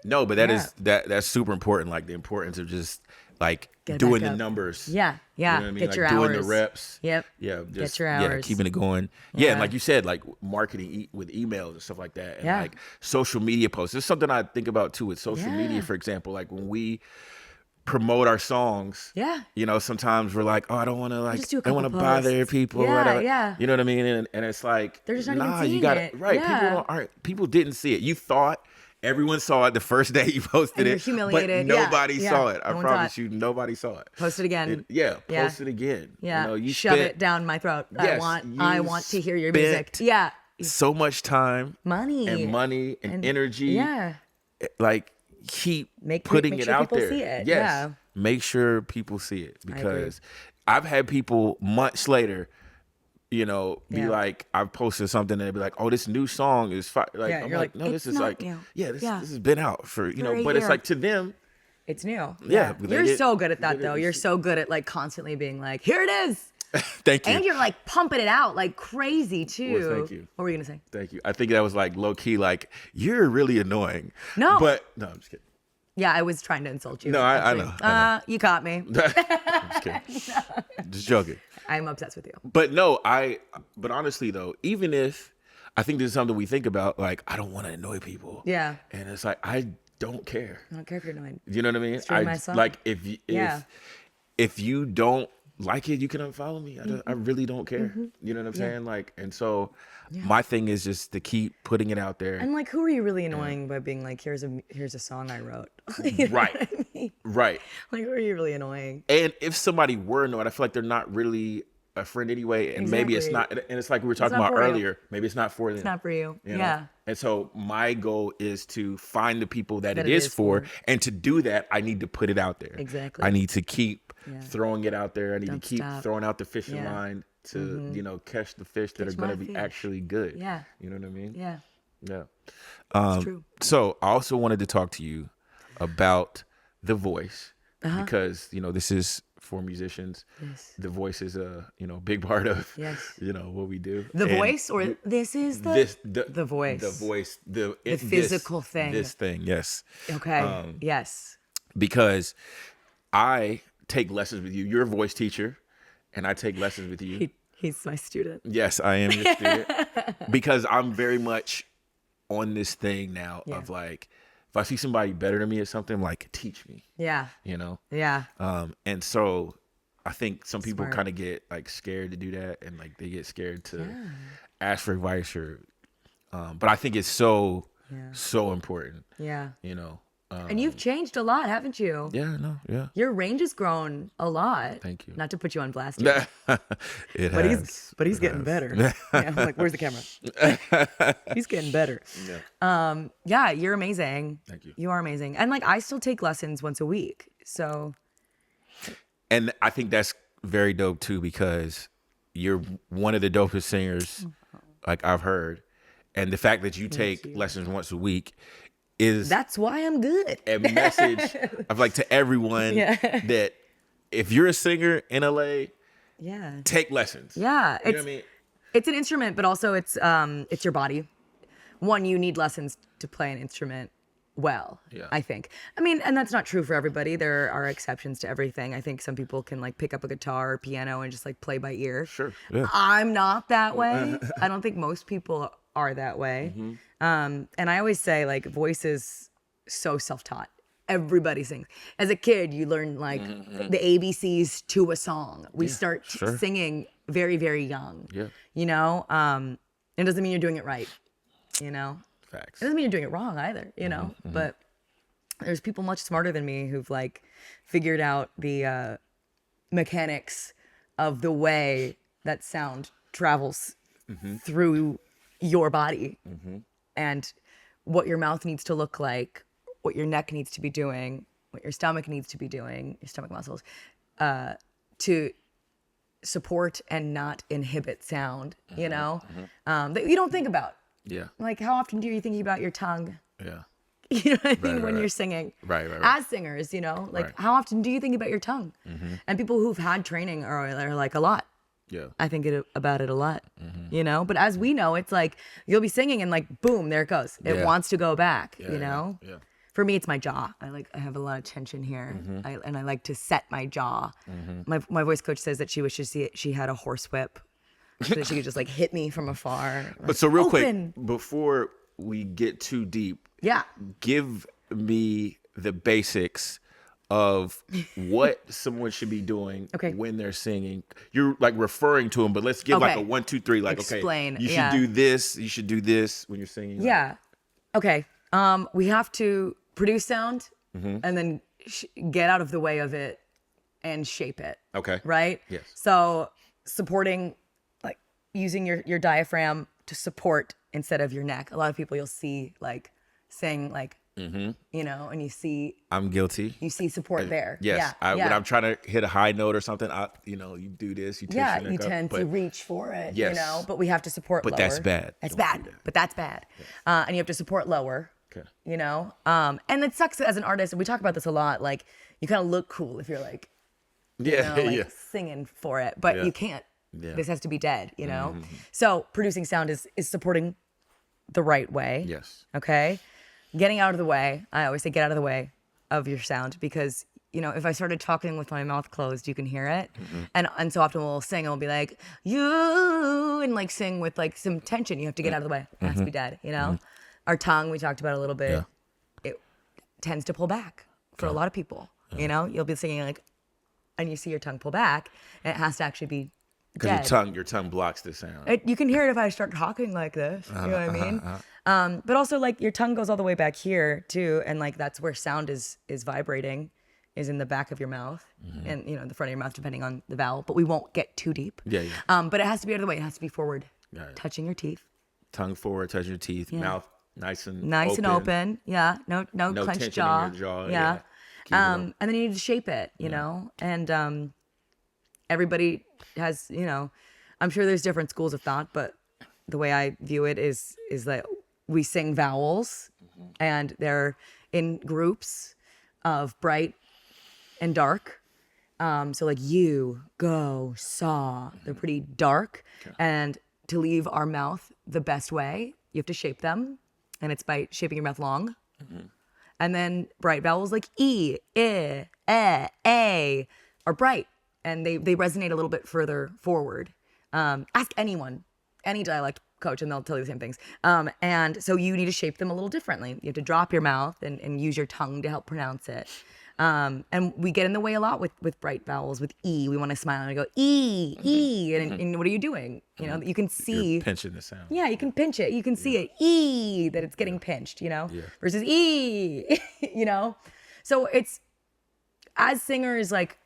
Speaker 2: No, but that's super important. Like the importance of just like doing the numbers.
Speaker 1: Yeah.
Speaker 2: You know what I mean?
Speaker 1: Get
Speaker 2: like
Speaker 1: your
Speaker 2: doing
Speaker 1: hours.
Speaker 2: the reps.
Speaker 1: Yep.
Speaker 2: Yeah.
Speaker 1: Get your hours.
Speaker 2: Yeah, keeping it going. Yeah. And like you said, like marketing with emails and stuff like that. And like social media posts. It's something I think about too with social media, for example. Like when we promote our songs.
Speaker 1: Yeah.
Speaker 2: Sometimes we're like, oh, I don't want to like,
Speaker 1: I
Speaker 2: don't want to bother people.
Speaker 1: Yeah,
Speaker 2: whatever.
Speaker 1: yeah.
Speaker 2: You know what I mean? And it's like,
Speaker 1: they're just not even seeing
Speaker 2: you got
Speaker 1: it.
Speaker 2: Right.
Speaker 1: Yeah.
Speaker 2: People didn't see it. You thought everyone saw it the first day you posted
Speaker 1: You're
Speaker 2: it.
Speaker 1: humiliated.
Speaker 2: But nobody saw it. I
Speaker 1: No one
Speaker 2: promise you, nobody saw it.
Speaker 1: Post it again.
Speaker 2: Post it again.
Speaker 1: Yeah.
Speaker 2: You
Speaker 1: shove it down my throat.
Speaker 2: Yes,
Speaker 1: I want to hear your music. Yeah.
Speaker 2: So much time.
Speaker 1: Money
Speaker 2: and energy.
Speaker 1: Yeah.
Speaker 2: Like keep
Speaker 1: make
Speaker 2: putting
Speaker 1: sure
Speaker 2: it out
Speaker 1: people
Speaker 2: there.
Speaker 1: See it.
Speaker 2: Yes.
Speaker 1: Yeah.
Speaker 2: Make sure people see it, because I've had people months later, be like, I've posted something and they'd be like, oh, this new song is fire. Like, I'm like, no, this is like,
Speaker 1: new.
Speaker 2: This has been out for, but it's like to them.
Speaker 1: It's new.
Speaker 2: Yeah.
Speaker 1: You're so good at that though. You're so good at like constantly being like, here it is.
Speaker 2: Thank you.
Speaker 1: And you're like pumping it out like crazy too.
Speaker 2: Well, thank you.
Speaker 1: What were you gonna say?
Speaker 2: Thank you. I think that was like low key, like, you're really annoying.
Speaker 1: No.
Speaker 2: But no, I'm just kidding.
Speaker 1: Yeah, I was trying to insult you.
Speaker 2: No, I know.
Speaker 1: You caught me.
Speaker 2: I'm just kidding. Just joking.
Speaker 1: I'm obsessed with you.
Speaker 2: But but honestly though, even if, I think this is something we think about, like, I don't want to annoy people.
Speaker 1: Yeah.
Speaker 2: And it's like, I don't care.
Speaker 1: I don't care if you're annoying.
Speaker 2: You know what I mean?
Speaker 1: Stream my song.
Speaker 2: Like if you don't like it, you can unfollow me. I really don't care. You know what I'm saying? Like, and so my thing is just to keep putting it out there.
Speaker 1: And like, who are you really annoying by being like, here's a song I wrote? You know
Speaker 2: Right.
Speaker 1: what I mean?
Speaker 2: Right.
Speaker 1: Like, who are you really annoying?
Speaker 2: And if somebody were annoyed, I feel like they're not really a friend anyway. And maybe it's not, and it's like we were talking about earlier, maybe it's not for them.
Speaker 1: It's not for you.
Speaker 2: You know?
Speaker 1: Yeah.
Speaker 2: And so my goal is to find the people that it is for. And to do that, I need to put it out there.
Speaker 1: Exactly.
Speaker 2: I need to keep throwing it out there. I need to keep
Speaker 1: stop.
Speaker 2: throwing out the fishing line to, catch the fish that are going to be actually good.
Speaker 1: Yeah.
Speaker 2: You know what I mean?
Speaker 1: Yeah.
Speaker 2: Yeah.
Speaker 1: It's true.
Speaker 2: So I also wanted to talk to you about the voice, because, this is for musicians.
Speaker 1: Yes.
Speaker 2: The voice is a, big part of,
Speaker 1: Yes.
Speaker 2: what we do.
Speaker 1: The voice, or this is the voice.
Speaker 2: The voice, the
Speaker 1: physical thing.
Speaker 2: This thing, yes.
Speaker 1: Okay. Yes.
Speaker 2: Because I take lessons with you. You're a voice teacher, and I take lessons with you.
Speaker 1: He's my student.
Speaker 2: Yes, I am your student. Because I'm very much on this thing now of like, if I see somebody better than me at something, like, teach me.
Speaker 1: Yeah. Yeah.
Speaker 2: And so I think some people kind of get like scared to do that, and like they get scared to ask for advice but I think it's so important.
Speaker 1: Yeah.
Speaker 2: And
Speaker 1: you've changed a lot, haven't you?
Speaker 2: Yeah, no, yeah.
Speaker 1: Your range has grown a lot.
Speaker 2: Thank you.
Speaker 1: Not to put you on blast here. But he's getting better. Yeah, I'm like, where's the camera? He's getting better. Yeah, you're amazing.
Speaker 2: Thank you.
Speaker 1: You are amazing. And like, I still take lessons once a week. So.
Speaker 2: And I think that's very dope too, because you're one of the dopest singers like I've heard. And the fact that you take lessons once a week is,
Speaker 1: that's why I'm good.
Speaker 2: A message of like to everyone that if you're a singer in LA, take lessons.
Speaker 1: Yeah.
Speaker 2: You know what I mean?
Speaker 1: It's an instrument, but also it's your body. One, you need lessons to play an instrument well, I think. I mean, and that's not true for everybody. There are exceptions to everything. I think some people can like pick up a guitar or piano and just like play by ear.
Speaker 2: Sure. Yeah.
Speaker 1: I'm not that way. I don't think most people are that way. And I always say, like, voice is so self-taught. Everybody sings. As a kid, you learn like the ABCs to a song. We start singing very, very young. Yeah. It doesn't mean you're doing it right.
Speaker 2: Facts.
Speaker 1: It doesn't mean you're doing it wrong either, but there's people much smarter than me who've like figured out the mechanics of the way that sound travels through your body and what your mouth needs to look like, what your neck needs to be doing, what your stomach needs to be doing, your stomach muscles, to support and not inhibit sound, you know, that you don't think about.
Speaker 2: Yeah.
Speaker 1: Like, how often do you think about your tongue?
Speaker 2: Yeah.
Speaker 1: You know what I mean?
Speaker 2: Right,
Speaker 1: When
Speaker 2: right.
Speaker 1: you're singing.
Speaker 2: Right.
Speaker 1: As singers, you know, like,
Speaker 2: Right.
Speaker 1: how often do you think about your tongue? And people who've had training are like, a lot.
Speaker 2: Yeah.
Speaker 1: I think about it a lot, you know? But as we know, it's like, you'll be singing and like, boom, there it goes. It
Speaker 2: Yeah.
Speaker 1: wants to go back,
Speaker 2: Yeah,
Speaker 1: you know?
Speaker 2: Yeah.
Speaker 1: For me, it's my jaw. I have a lot of tension here, and I like to set my jaw. My voice coach says that she wishes she had a horse whip, so that she could just like hit me from afar. Like,
Speaker 2: But so real
Speaker 1: open.
Speaker 2: quick, before we get too deep,
Speaker 1: Yeah.
Speaker 2: give me the basics of what someone should be doing
Speaker 1: Okay.
Speaker 2: when they're singing. You're like referring to them, but let's give like
Speaker 1: Okay.
Speaker 2: a 1, 2, 3. Like,
Speaker 1: Explain,
Speaker 2: okay, you should
Speaker 1: yeah.
Speaker 2: do this. You should do this when you're singing.
Speaker 1: Yeah. Okay. We have to produce sound
Speaker 2: Mm-hmm.
Speaker 1: and then get out of the way of it and shape it.
Speaker 2: Okay.
Speaker 1: Right?
Speaker 2: Yes.
Speaker 1: So supporting, like using your diaphragm to support instead of your neck. A lot of people you'll see like sing like, you know, and you see
Speaker 2: I'm guilty.
Speaker 1: support there.
Speaker 2: Yes.
Speaker 1: Yeah.
Speaker 2: When I'm trying to hit a high note or something, you do this. You tension
Speaker 1: Yeah,
Speaker 2: your
Speaker 1: you
Speaker 2: neck up,
Speaker 1: tend to
Speaker 2: but-
Speaker 1: reach for it,
Speaker 2: Yes.
Speaker 1: you know, but we have to support
Speaker 2: But
Speaker 1: lower.
Speaker 2: that's bad.
Speaker 1: That's
Speaker 2: Don't do
Speaker 1: bad,
Speaker 2: that.
Speaker 1: but that's bad. And you have to support lower,
Speaker 2: Okay.
Speaker 1: you know? And it sucks as an artist, and we talk about this a lot, like, you kind of look cool if you're like,
Speaker 2: Yeah.
Speaker 1: you know, like
Speaker 2: Yeah.
Speaker 1: singing for it, but
Speaker 2: Yeah.
Speaker 1: you can't.
Speaker 2: Yeah.
Speaker 1: This has to be dead, you know? So producing sound is supporting the right way.
Speaker 2: Yes.
Speaker 1: Okay. Getting out of the way. I always say get out of the way of your sound because, you know, if I started talking with my mouth closed, you can hear it. And so often we'll sing and we'll be like, you, and like sing with like some tension. You have to get out of the way. It has to be dead, you know? Our tongue, we talked about a little bit.
Speaker 2: Yeah.
Speaker 1: It tends to pull back for a lot of people. You know, you'll be singing like, and you see your tongue pull back, and it has to actually be dead.
Speaker 2: Because your tongue blocks the sound.
Speaker 1: You can hear it if I start talking like this. You know what I mean? But also, like, your tongue goes all the way back here too, and like that's where sound is vibrating, is in the back of your mouth, and you know the front of your mouth, depending on the vowel. But we won't get too deep.
Speaker 2: Yeah.
Speaker 1: But it has to be out of the way. It has to be forward,
Speaker 2: Got it.
Speaker 1: touching your teeth,
Speaker 2: Tongue forward, touching your teeth, mouth nice and
Speaker 1: and open. Yeah, no clenched
Speaker 2: tension
Speaker 1: jaw.
Speaker 2: in your jaw.
Speaker 1: Yeah.
Speaker 2: Keep it up.
Speaker 1: And then you need to shape it, you know, and everybody has, you know, I'm sure there's different schools of thought, but the way I view it is that we sing vowels and they're in groups of bright and dark. So like you, go, saw, they're pretty dark. And to leave our mouth the best way, you have to shape them. And it's by shaping your mouth long. And then bright vowels like E, I, A are bright. And they resonate a little bit further forward. Ask anyone, any dialect coach, and they'll tell you the same things. And so you need to shape them a little differently. You have to drop your mouth and use your tongue to help pronounce it. And we get in the way a lot with bright vowels, with E. We want to smile and go, E, E. And what are you doing? You know, you can see.
Speaker 2: You're pinching the sound.
Speaker 1: Yeah, you can pinch it. You can see it, E, that it's getting pinched, you know, versus E, you know. So it's, as singers, like,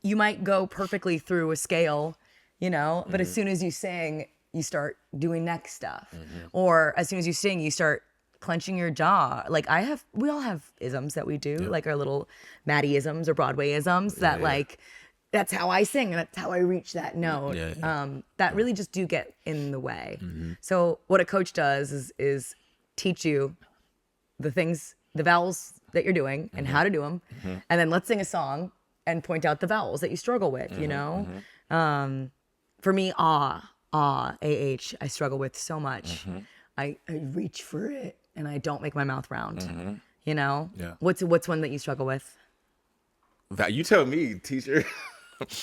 Speaker 1: you might go perfectly through a scale, you know, but as soon as you sing, you start doing neck stuff. Or as soon as you sing, you start clenching your jaw. Like we all have isms that we do, like our little Maddie isms or Broadway isms that like, that's how I sing and that's how I reach that note. That really just do get in the way. So what a coach does is teach you the things, the vowels that you're doing and how to do them. And then let's sing a song and point out the vowels that you struggle with, you know? For me, ah, A-H, I struggle with so much. I reach for it and I don't make my mouth round, you know?
Speaker 2: Yeah.
Speaker 1: What's one that you struggle with?
Speaker 2: You tell me, teacher.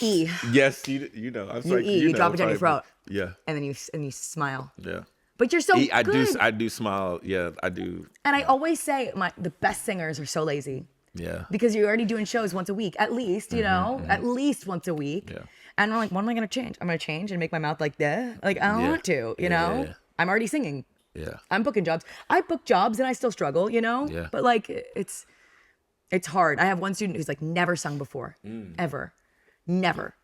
Speaker 1: E.
Speaker 2: Yes, you know. I'm sorry.
Speaker 1: You drop it down your throat.
Speaker 2: Yeah.
Speaker 1: And then you smile.
Speaker 2: Yeah.
Speaker 1: But you're so
Speaker 2: I
Speaker 1: good.
Speaker 2: I do smile. Yeah, I do.
Speaker 1: And I always say the best singers are so lazy.
Speaker 2: Yeah.
Speaker 1: Because you're already doing shows once a week, at least, you know, at least once a week.
Speaker 2: Yeah.
Speaker 1: And we're like, what am I going to change? I'm going to change and make my mouth like that. Like, I don't want to, you know?
Speaker 2: Yeah.
Speaker 1: I'm already singing.
Speaker 2: Yeah.
Speaker 1: I'm booking jobs. I book jobs and I still struggle, you know?
Speaker 2: Yeah.
Speaker 1: But like, it's hard. I have one student who's like never sung before, ever. Never.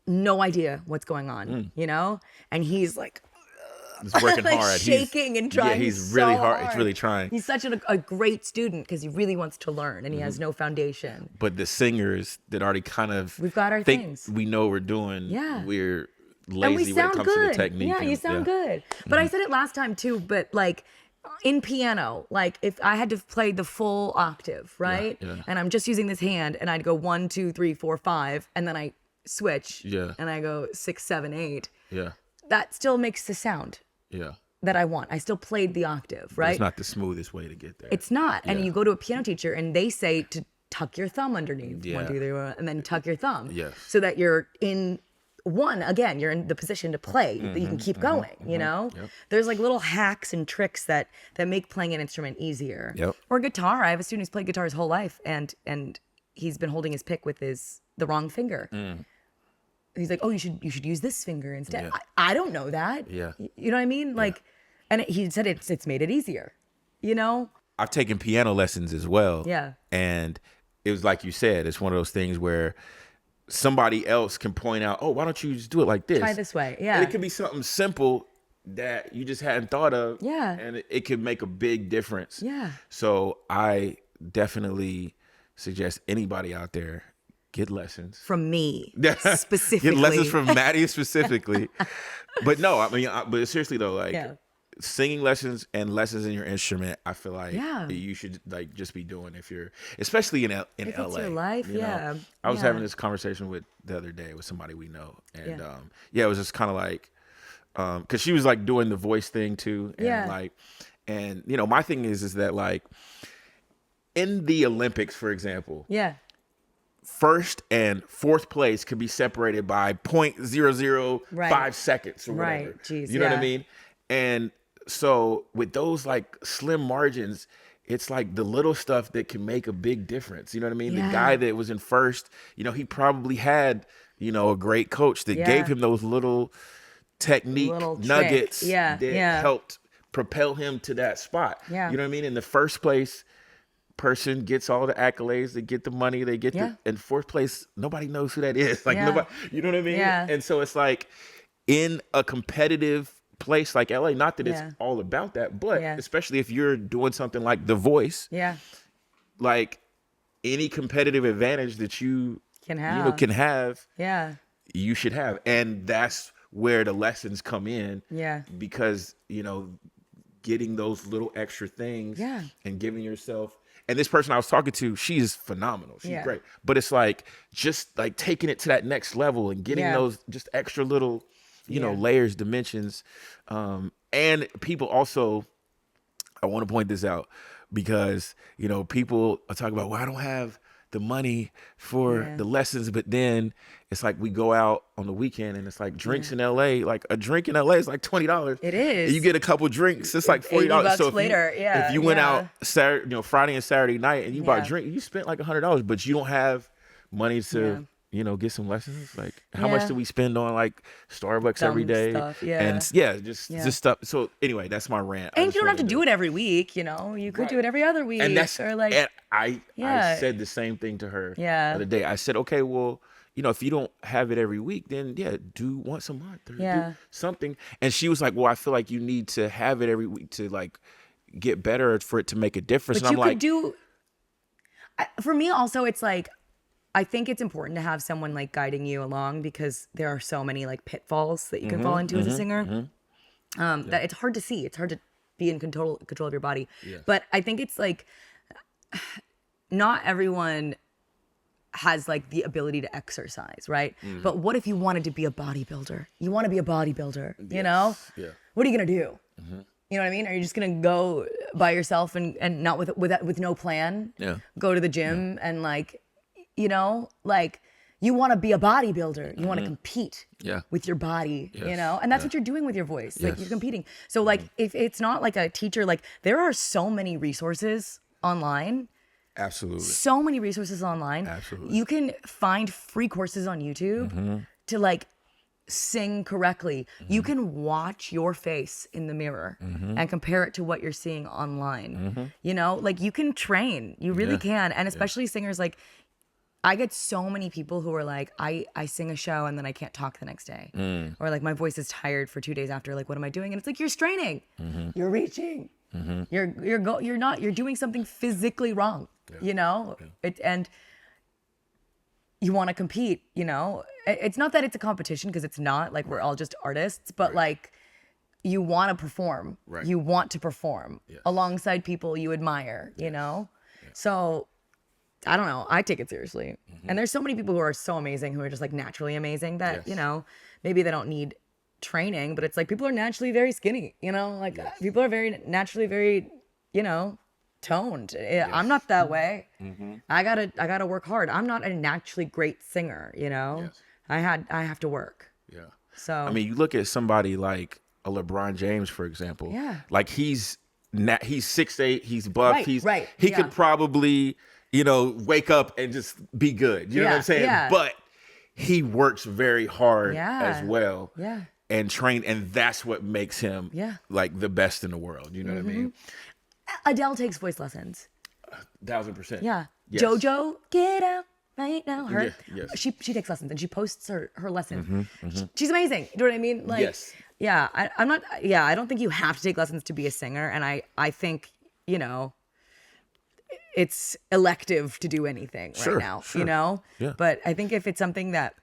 Speaker 1: No idea what's going on, you know? And he's like,
Speaker 2: is working
Speaker 1: like
Speaker 2: hard.
Speaker 1: shaking and trying.
Speaker 2: Yeah, he's
Speaker 1: so
Speaker 2: really hard. He's really trying.
Speaker 1: He's such a great student because he really wants to learn and he has no foundation.
Speaker 2: But the singers that already kind of
Speaker 1: We've got our
Speaker 2: think
Speaker 1: things.
Speaker 2: we know what we're doing.
Speaker 1: Yeah.
Speaker 2: We're
Speaker 1: And we
Speaker 2: lazy when it
Speaker 1: sound
Speaker 2: comes
Speaker 1: good.
Speaker 2: to the technique.
Speaker 1: Yeah, you sound good. But I said it last time too, but like in piano, like if I had to play the full octave, right?
Speaker 2: Yeah.
Speaker 1: And I'm just using this hand and I'd go 1, 2, 3, 4, 5, and then I switch.
Speaker 2: Yeah.
Speaker 1: And I go 6, 7, 8.
Speaker 2: Yeah.
Speaker 1: That still makes the sound
Speaker 2: Yeah.
Speaker 1: that I want. I still played the octave, right?
Speaker 2: It's not the smoothest way to get there.
Speaker 1: It's not. And
Speaker 2: Yeah.
Speaker 1: you go to a piano teacher and they say to tuck your thumb underneath.
Speaker 2: Yeah.
Speaker 1: 1, 2, 3, 4, and then tuck your thumb.
Speaker 2: Yes.
Speaker 1: So that you're in again, you're in the position to play, that you can keep going, you know?
Speaker 2: Yep.
Speaker 1: There's like little hacks and tricks that make playing an instrument easier.
Speaker 2: Yep.
Speaker 1: Or guitar. I have a student who's played guitar his whole life and he's been holding his pick with the wrong finger. He's like, oh, you should use this finger instead.
Speaker 2: Yeah.
Speaker 1: I don't know that.
Speaker 2: Yeah.
Speaker 1: You know what I mean? Like, and he said it's made it easier, you know?
Speaker 2: I've taken piano lessons as well.
Speaker 1: Yeah.
Speaker 2: And it was like you said, it's one of those things where somebody else can point out, oh, why don't you just do it like this?
Speaker 1: Try this way. Yeah.
Speaker 2: And it could be something simple that you just hadn't thought of.
Speaker 1: Yeah.
Speaker 2: And it could make a big difference.
Speaker 1: Yeah.
Speaker 2: So I definitely suggest anybody out there get lessons.
Speaker 1: From me, specifically.
Speaker 2: Get lessons from Maddie specifically. But no, I mean, but seriously though, like singing lessons and lessons in your instrument, I feel like you should like just be doing if you're, especially in LA.
Speaker 1: If it's your life,
Speaker 2: you know? I was having this conversation with the other day with somebody we know, and it was just kind of like, because she was like doing the voice thing too, and like, and you know, my thing is that like in the Olympics, for example, first and fourth place could be separated by 0.005 seconds or whatever.
Speaker 1: Right. Jeez,
Speaker 2: you know what I mean? And so with those like slim margins, it's like the little stuff that can make a big difference. You know what I mean?
Speaker 1: Yeah.
Speaker 2: The guy that was in first, you know, he probably had, you know, a great coach that gave him those little technique nuggets that helped propel him to that spot.
Speaker 1: Yeah.
Speaker 2: You know what I mean? In the first place person gets all the accolades, they get the money, they get the, in fourth place, nobody knows who that is. Like nobody, you know what I mean?
Speaker 1: Yeah.
Speaker 2: And so it's like in a competitive place like LA, not that it's all about that, but especially if you're doing something like The Voice, like any competitive advantage that you can have, you should have. And that's where the lessons come in. Because, you know, getting those little extra things and giving yourself. And this person I was talking to, she's phenomenal. She's great. But it's like just like taking it to that next level and getting those just extra little, you know, layers, dimensions. And people also, I want to point this out because, you know, people are talking about, well, I don't have the money for the lessons, but then it's like we go out on the weekend and it's like drinks in LA, like a drink in LA is like $20.
Speaker 1: It is.
Speaker 2: And you get a couple drinks, it's like $40.
Speaker 1: So if
Speaker 2: you went out Saturday, you know, Friday and Saturday night and you bought a drink, you spent like $100, but you don't have money to you know, get some lessons. Like how much do we spend on like Starbucks every day?
Speaker 1: Stuff,
Speaker 2: and just stuff. So anyway, that's my rant.
Speaker 1: And you don't have to do it every week, you know. You could do it every other week.
Speaker 2: And that's
Speaker 1: or like
Speaker 2: and I said the same thing to her the other day. I said, okay, well, you know, if you don't have it every week, then do once a month or do something. And she was like, well, I feel like you need to have it every week to like get better for it to make a difference.
Speaker 1: But
Speaker 2: and
Speaker 1: you
Speaker 2: I'm
Speaker 1: could do. For me, also, it's like, I think it's important to have someone like guiding you along because there are so many like pitfalls that you can fall into as a singer. That it's hard to see. It's hard to be in control of your body. But I think it's like not everyone has like the ability to exercise, right? But what if you wanted to be a bodybuilder? You want to be a bodybuilder, you know? What are you gonna do? You know what I mean? Are you just gonna go by yourself and not with no plan? Go to the gym and like, you know, like you want to be a bodybuilder. You want to compete with your body, you know? And that's what you're doing with your voice. Like you're competing. So like if it's not like a teacher, like there are so many resources online.
Speaker 2: Absolutely.
Speaker 1: So many resources online.
Speaker 2: Absolutely.
Speaker 1: You can find free courses on YouTube to like sing correctly. You can watch your face in the mirror and compare it to what you're seeing online. You know, like you can train. You really can. And especially singers like I get so many people who are like, I sing a show and then I can't talk the next day. Or like my voice is tired for 2 days after. Like, what am I doing? And it's like, you're straining. You're reaching. You're doing something physically wrong, you know? And you want to compete, you know? It's not that it's a competition, because it's not. Like, we're all just artists, but like, you want to perform. You want to perform alongside people you admire, you know? So I don't know. I take it seriously. And there's so many people who are so amazing, who are just like naturally amazing, that, you know, maybe they don't need training, but it's like people are naturally very skinny, you know, like people are very naturally very, you know, toned. I'm not that way. I gotta work hard. I'm not a naturally great singer, you know. I have to work. So
Speaker 2: I mean, you look at somebody like a LeBron James, for example. Like he's 6'8", he's buff. He could probably, you know, wake up and just be good. You know what I'm saying? But he works very hard as well. And train, and that's what makes him like the best in the world. You know what I mean?
Speaker 1: Adele takes voice lessons.
Speaker 2: 1000%.
Speaker 1: Yes. JoJo, get out right now. Her, she takes lessons, and she posts her lessons. She's amazing. You know what I mean? Like, I'm not. Yeah, I don't think you have to take lessons to be a singer, and I think, you know, it's elective to do anything right now. You know. But I think if it's something that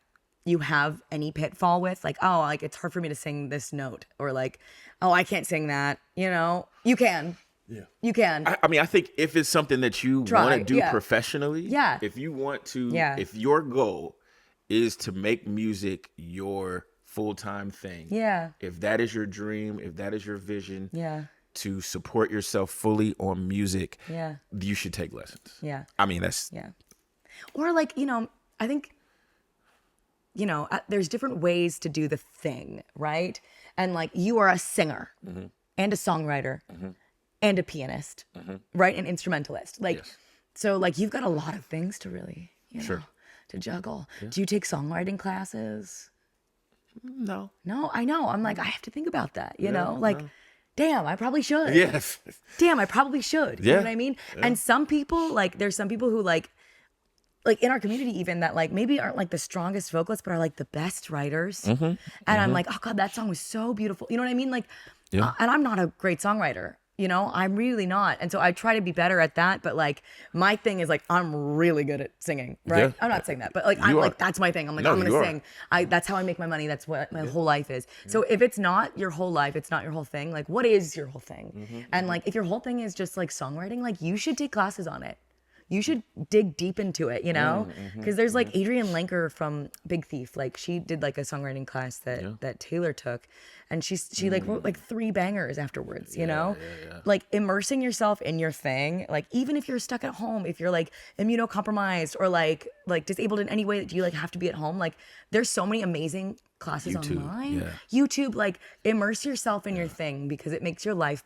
Speaker 1: you have any pitfall with, like, oh, like it's hard for me to sing this note, or like, oh, I can't sing that, you know, you can. You can.
Speaker 2: I mean, I think if it's something that you want to do professionally, if you want to, if your goal is to make music your full-time thing, if that is your dream, if that is your vision, to support yourself fully on music, you should take lessons. I mean, that's
Speaker 1: or like, you know, I think, you know, there's different ways to do the thing, right? And like, you are a singer and a songwriter and a pianist, right? An instrumentalist. Like, so like, you've got a lot of things to really, you know, to juggle. Do you take songwriting classes?
Speaker 2: No,
Speaker 1: I know. I'm like, I have to think about that, you know? Like, damn, I probably should. Damn, I probably should. You know what I mean? And some people, like, there's some people who like in our community even, that like maybe aren't like the strongest vocalists, but are like the best writers. And I'm like, oh God, that song was so beautiful. You know what I mean? Like, and I'm not a great songwriter, you know, I'm really not. And so I try to be better at that. But like, my thing is like, I'm really good at singing, right? I'm not saying that, but like, like, that's my thing. I'm like, I'm going to sing. That's how I make my money. That's what my whole life is. So if it's not your whole life, it's not your whole thing. Like, what is your whole thing? And like, if your whole thing is just like songwriting, like, you should take classes on it. You should dig deep into it, you know? Because there's like Adrienne Lenker from Big Thief. Like, she did like a songwriting class that Taylor took. And she like wrote like 3 bangers afterwards, you know? Like, immersing yourself in your thing. Like, even if you're stuck at home, if you're like immunocompromised or like disabled in any way that you like have to be at home, like, there's so many amazing classes online. YouTube, like, immerse yourself in your thing, because it makes your life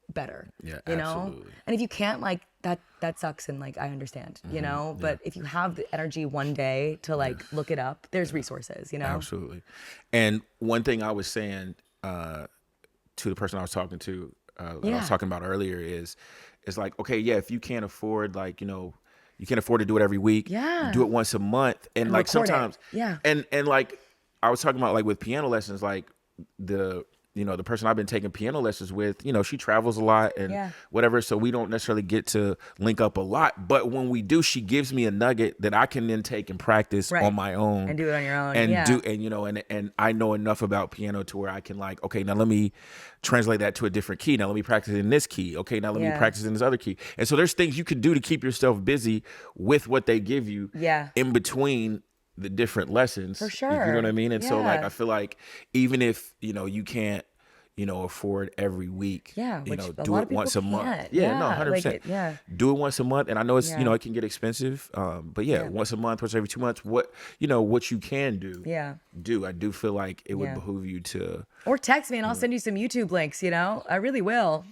Speaker 1: better, you know?
Speaker 2: Absolutely.
Speaker 1: And if you can't, like, that sucks, and like, I understand, you know, but if you have the energy one day to like look it up, there's resources, you know?
Speaker 2: Absolutely. And one thing I was saying to the person I was talking to, I was talking about earlier, is like, okay, if you can't afford, like, you know, you can't afford to do it every week, you do it once a month, and like sometimes and like I was talking about, like, with piano lessons, like the person I've been taking piano lessons with, you know, she travels a lot and whatever, so we don't necessarily get to link up a lot. But when we do, she gives me a nugget that I can then take and practice on my own,
Speaker 1: and do it on your own,
Speaker 2: and you know, and I know enough about piano to where I can, like, okay, now let me translate that to a different key. Now let me practice in this key. Okay, now let me practice in this other key. And so there's things you can do to keep yourself busy with what they give you in between the different lessons.
Speaker 1: For sure.
Speaker 2: You know what I mean? And so, like, I feel like even if, you know, you can't, you know, afford every week, you know, do it once a month. 100%.
Speaker 1: Like
Speaker 2: do it once a month. And I know it's, you know, it can get expensive. But once a month, once every 2 months, what you can do, do. I do feel like it would behoove you to.
Speaker 1: Or text me and I'll send you some YouTube links, you know? I really will.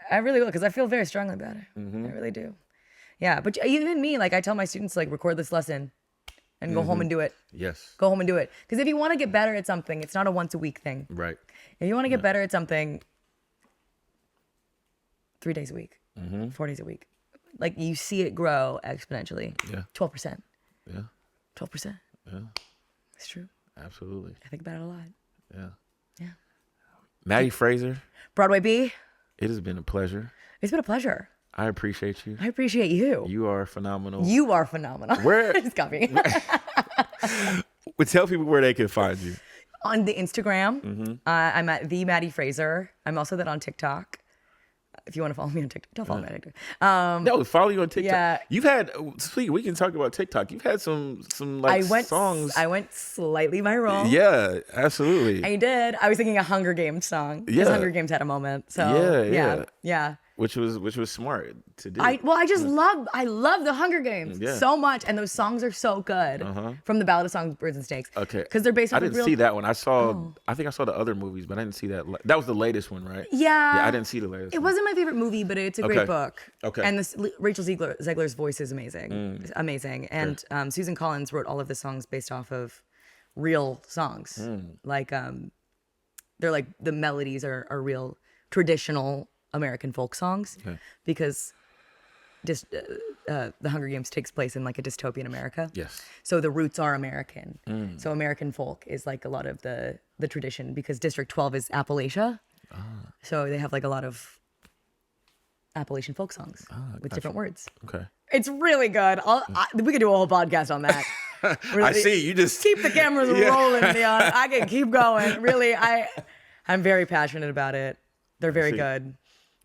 Speaker 1: Because I feel very strongly about it. I really do. Yeah, but even me, like, I tell my students, like, record this lesson and go home and do it. Go home and do it. Because if you want to get better at something, it's not a once a week thing.
Speaker 2: Right.
Speaker 1: If you want to get better at something, 3 days a week, 4 days a week, like, you see it grow exponentially. 12%.
Speaker 2: Yeah.
Speaker 1: 12%.
Speaker 2: Yeah.
Speaker 1: It's true.
Speaker 2: Absolutely.
Speaker 1: I think about it a lot.
Speaker 2: Yeah.
Speaker 1: Yeah.
Speaker 2: Maddie Fraser,
Speaker 1: Broadway B.
Speaker 2: it has been a pleasure.
Speaker 1: It's been a pleasure.
Speaker 2: I appreciate you.
Speaker 1: I appreciate you.
Speaker 2: You are phenomenal.
Speaker 1: You are phenomenal.
Speaker 2: Where?
Speaker 1: Just got me.
Speaker 2: But tell people where they can find you.
Speaker 1: On the Instagram, I'm at the Maddie Fraser. I'm also that on TikTok. If you want to follow me on TikTok, don't follow me on TikTok.
Speaker 2: No, follow you on TikTok.
Speaker 1: Yeah.
Speaker 2: You've had, we can talk about TikTok. You've had some like songs.
Speaker 1: I went slightly viral.
Speaker 2: Yeah, absolutely.
Speaker 1: I did. I was thinking a Hunger Games song. Because
Speaker 2: Yeah.
Speaker 1: Hunger Games had a moment. So yeah.
Speaker 2: Which was smart to do.
Speaker 1: I love the Hunger Games so much, and those songs are so good. From the Ballad of Songs, Birds and Snakes.
Speaker 2: Okay.
Speaker 1: Because they're based on
Speaker 2: I didn't see that one. I think I saw the other movies, but I didn't see that. That was the latest one, right?
Speaker 1: Yeah.
Speaker 2: Yeah, I didn't see the latest.
Speaker 1: It wasn't my favorite movie, but it's a great book.
Speaker 2: Okay.
Speaker 1: And Rachel Zegler's voice is amazing. It's amazing. And Susan Collins wrote all of the songs based off of real songs. Like they're like the melodies are real traditional American folk songs because just the Hunger Games takes place in like a dystopian America.
Speaker 2: Yes.
Speaker 1: So the roots are American. So American folk is like a lot of the tradition because District 12 is Appalachia. So they have like a lot of Appalachian folk songs with different words.
Speaker 2: Okay.
Speaker 1: It's really good. We could do a whole podcast on that. Really,
Speaker 2: I see you just
Speaker 1: keep the cameras rolling, Leon. I can keep going. Really, I'm very passionate about it. They're very good.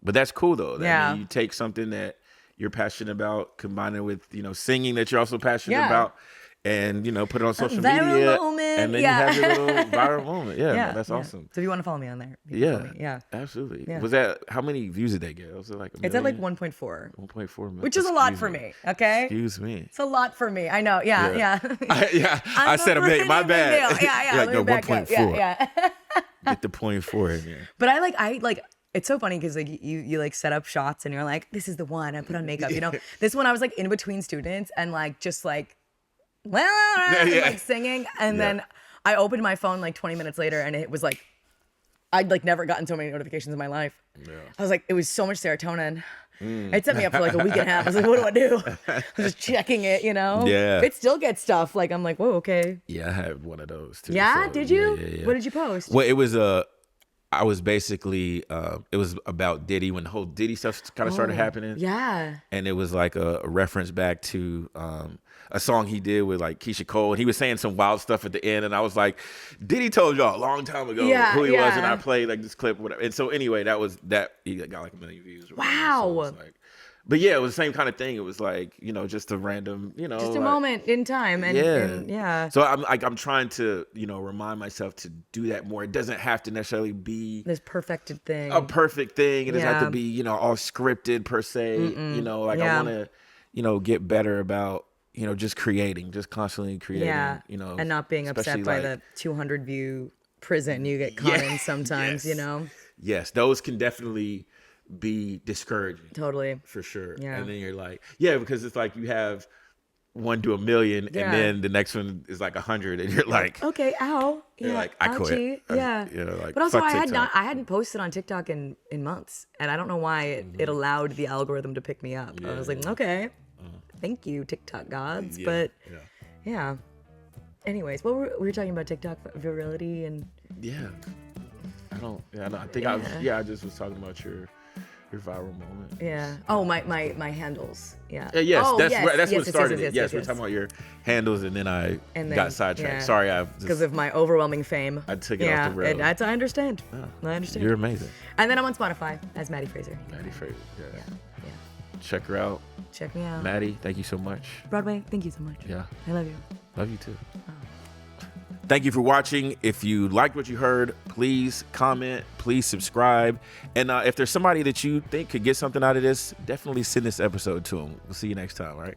Speaker 2: But that's cool though.
Speaker 1: Yeah.
Speaker 2: You take something that you're passionate about, combine it with, singing that you're also passionate about, and, put it on social media.
Speaker 1: Moment.
Speaker 2: And then you have your little viral moment. Yeah, man, that's awesome.
Speaker 1: So if you want to follow me on there, you can follow me. Yeah.
Speaker 2: Absolutely.
Speaker 1: Yeah.
Speaker 2: Was that, how many views did they get? Was it like a million?
Speaker 1: It's at like 1.4.
Speaker 2: 1.4 million.
Speaker 1: Which is a lot for me, okay?
Speaker 2: Excuse me.
Speaker 1: It's a lot for me. I know. Yeah.
Speaker 2: I said a million. My bad.
Speaker 1: Yeah.
Speaker 2: Like, no,
Speaker 1: let me back
Speaker 2: 1.4.
Speaker 1: up. Yeah.
Speaker 2: Get the 0.4 in there.
Speaker 1: But I like it's so funny because like you like set up shots and you're like, this is the one. I put on makeup. This one I was like in between students and like just like like singing, and then I opened my phone like 20 minutes later and it was like I'd like never gotten so many notifications in my life. I was like, it was so much serotonin. It set me up for like a week and a half. I was like, what do I do? I'm just checking it,
Speaker 2: Yeah.
Speaker 1: It still gets stuff. Like I'm like, whoa, okay.
Speaker 2: Yeah, I had one of those too.
Speaker 1: Yeah,
Speaker 2: so,
Speaker 1: did you?
Speaker 2: Yeah.
Speaker 1: What did you post?
Speaker 2: Well, it was I was basically it was about Diddy when the whole Diddy stuff kind of started happening.
Speaker 1: Yeah.
Speaker 2: And it was like a reference back to a song he did with like Keisha Cole, and he was saying some wild stuff at the end, and I was like, Diddy told y'all a long time ago who he was, and I played like this clip or whatever. And so anyway, that was that. He got like 1 million views.
Speaker 1: Wow.
Speaker 2: So it was like, but yeah, it was the same kind of thing. It was like, just a random,
Speaker 1: just a
Speaker 2: like,
Speaker 1: moment in time. And
Speaker 2: So I'm trying to, remind myself to do that more. It doesn't have to necessarily be
Speaker 1: this perfected thing.
Speaker 2: A perfect thing. It doesn't have to be, all scripted per se. I want to, get better about, just creating, just constantly creating,
Speaker 1: and not being upset by the 200 view prison you get caught in sometimes,
Speaker 2: Yes, those can definitely be discouraging.
Speaker 1: Totally.
Speaker 2: For sure.
Speaker 1: Yeah.
Speaker 2: And then you're like, because it's like you have one to 1 million and then the next one is like 100 and you're like,
Speaker 1: okay, ow.
Speaker 2: You're like, I quit.
Speaker 1: Yeah.
Speaker 2: Like,
Speaker 1: but also I
Speaker 2: TikTok.
Speaker 1: hadn't posted on TikTok in months, and I don't know why it allowed the algorithm to pick me up. I was like, okay, thank you, TikTok gods. But yeah. Anyways, we were talking about TikTok virality and
Speaker 2: I just was talking about your viral moment.
Speaker 1: Yeah. Oh, my handles. Yeah.
Speaker 2: Yes,
Speaker 1: oh,
Speaker 2: that's what started
Speaker 1: it.
Speaker 2: Yes, we're talking about your handles, and then I got sidetracked. Sorry,
Speaker 1: because of my overwhelming fame.
Speaker 2: I took it off the road.
Speaker 1: I understand. I understand.
Speaker 2: You're amazing.
Speaker 1: And then I'm on Spotify as Maddie Fraser.
Speaker 2: Maddie Fraser.
Speaker 1: Yeah.
Speaker 2: Check her out.
Speaker 1: Check me out.
Speaker 2: Maddie, thank you so much.
Speaker 1: Broadway, thank you so much.
Speaker 2: Yeah.
Speaker 1: I love you.
Speaker 2: Love you too. Thank you for watching. If you liked what you heard, please comment, please subscribe. And if there's somebody that you think could get something out of this, definitely send this episode to them. We'll see you next time, all right?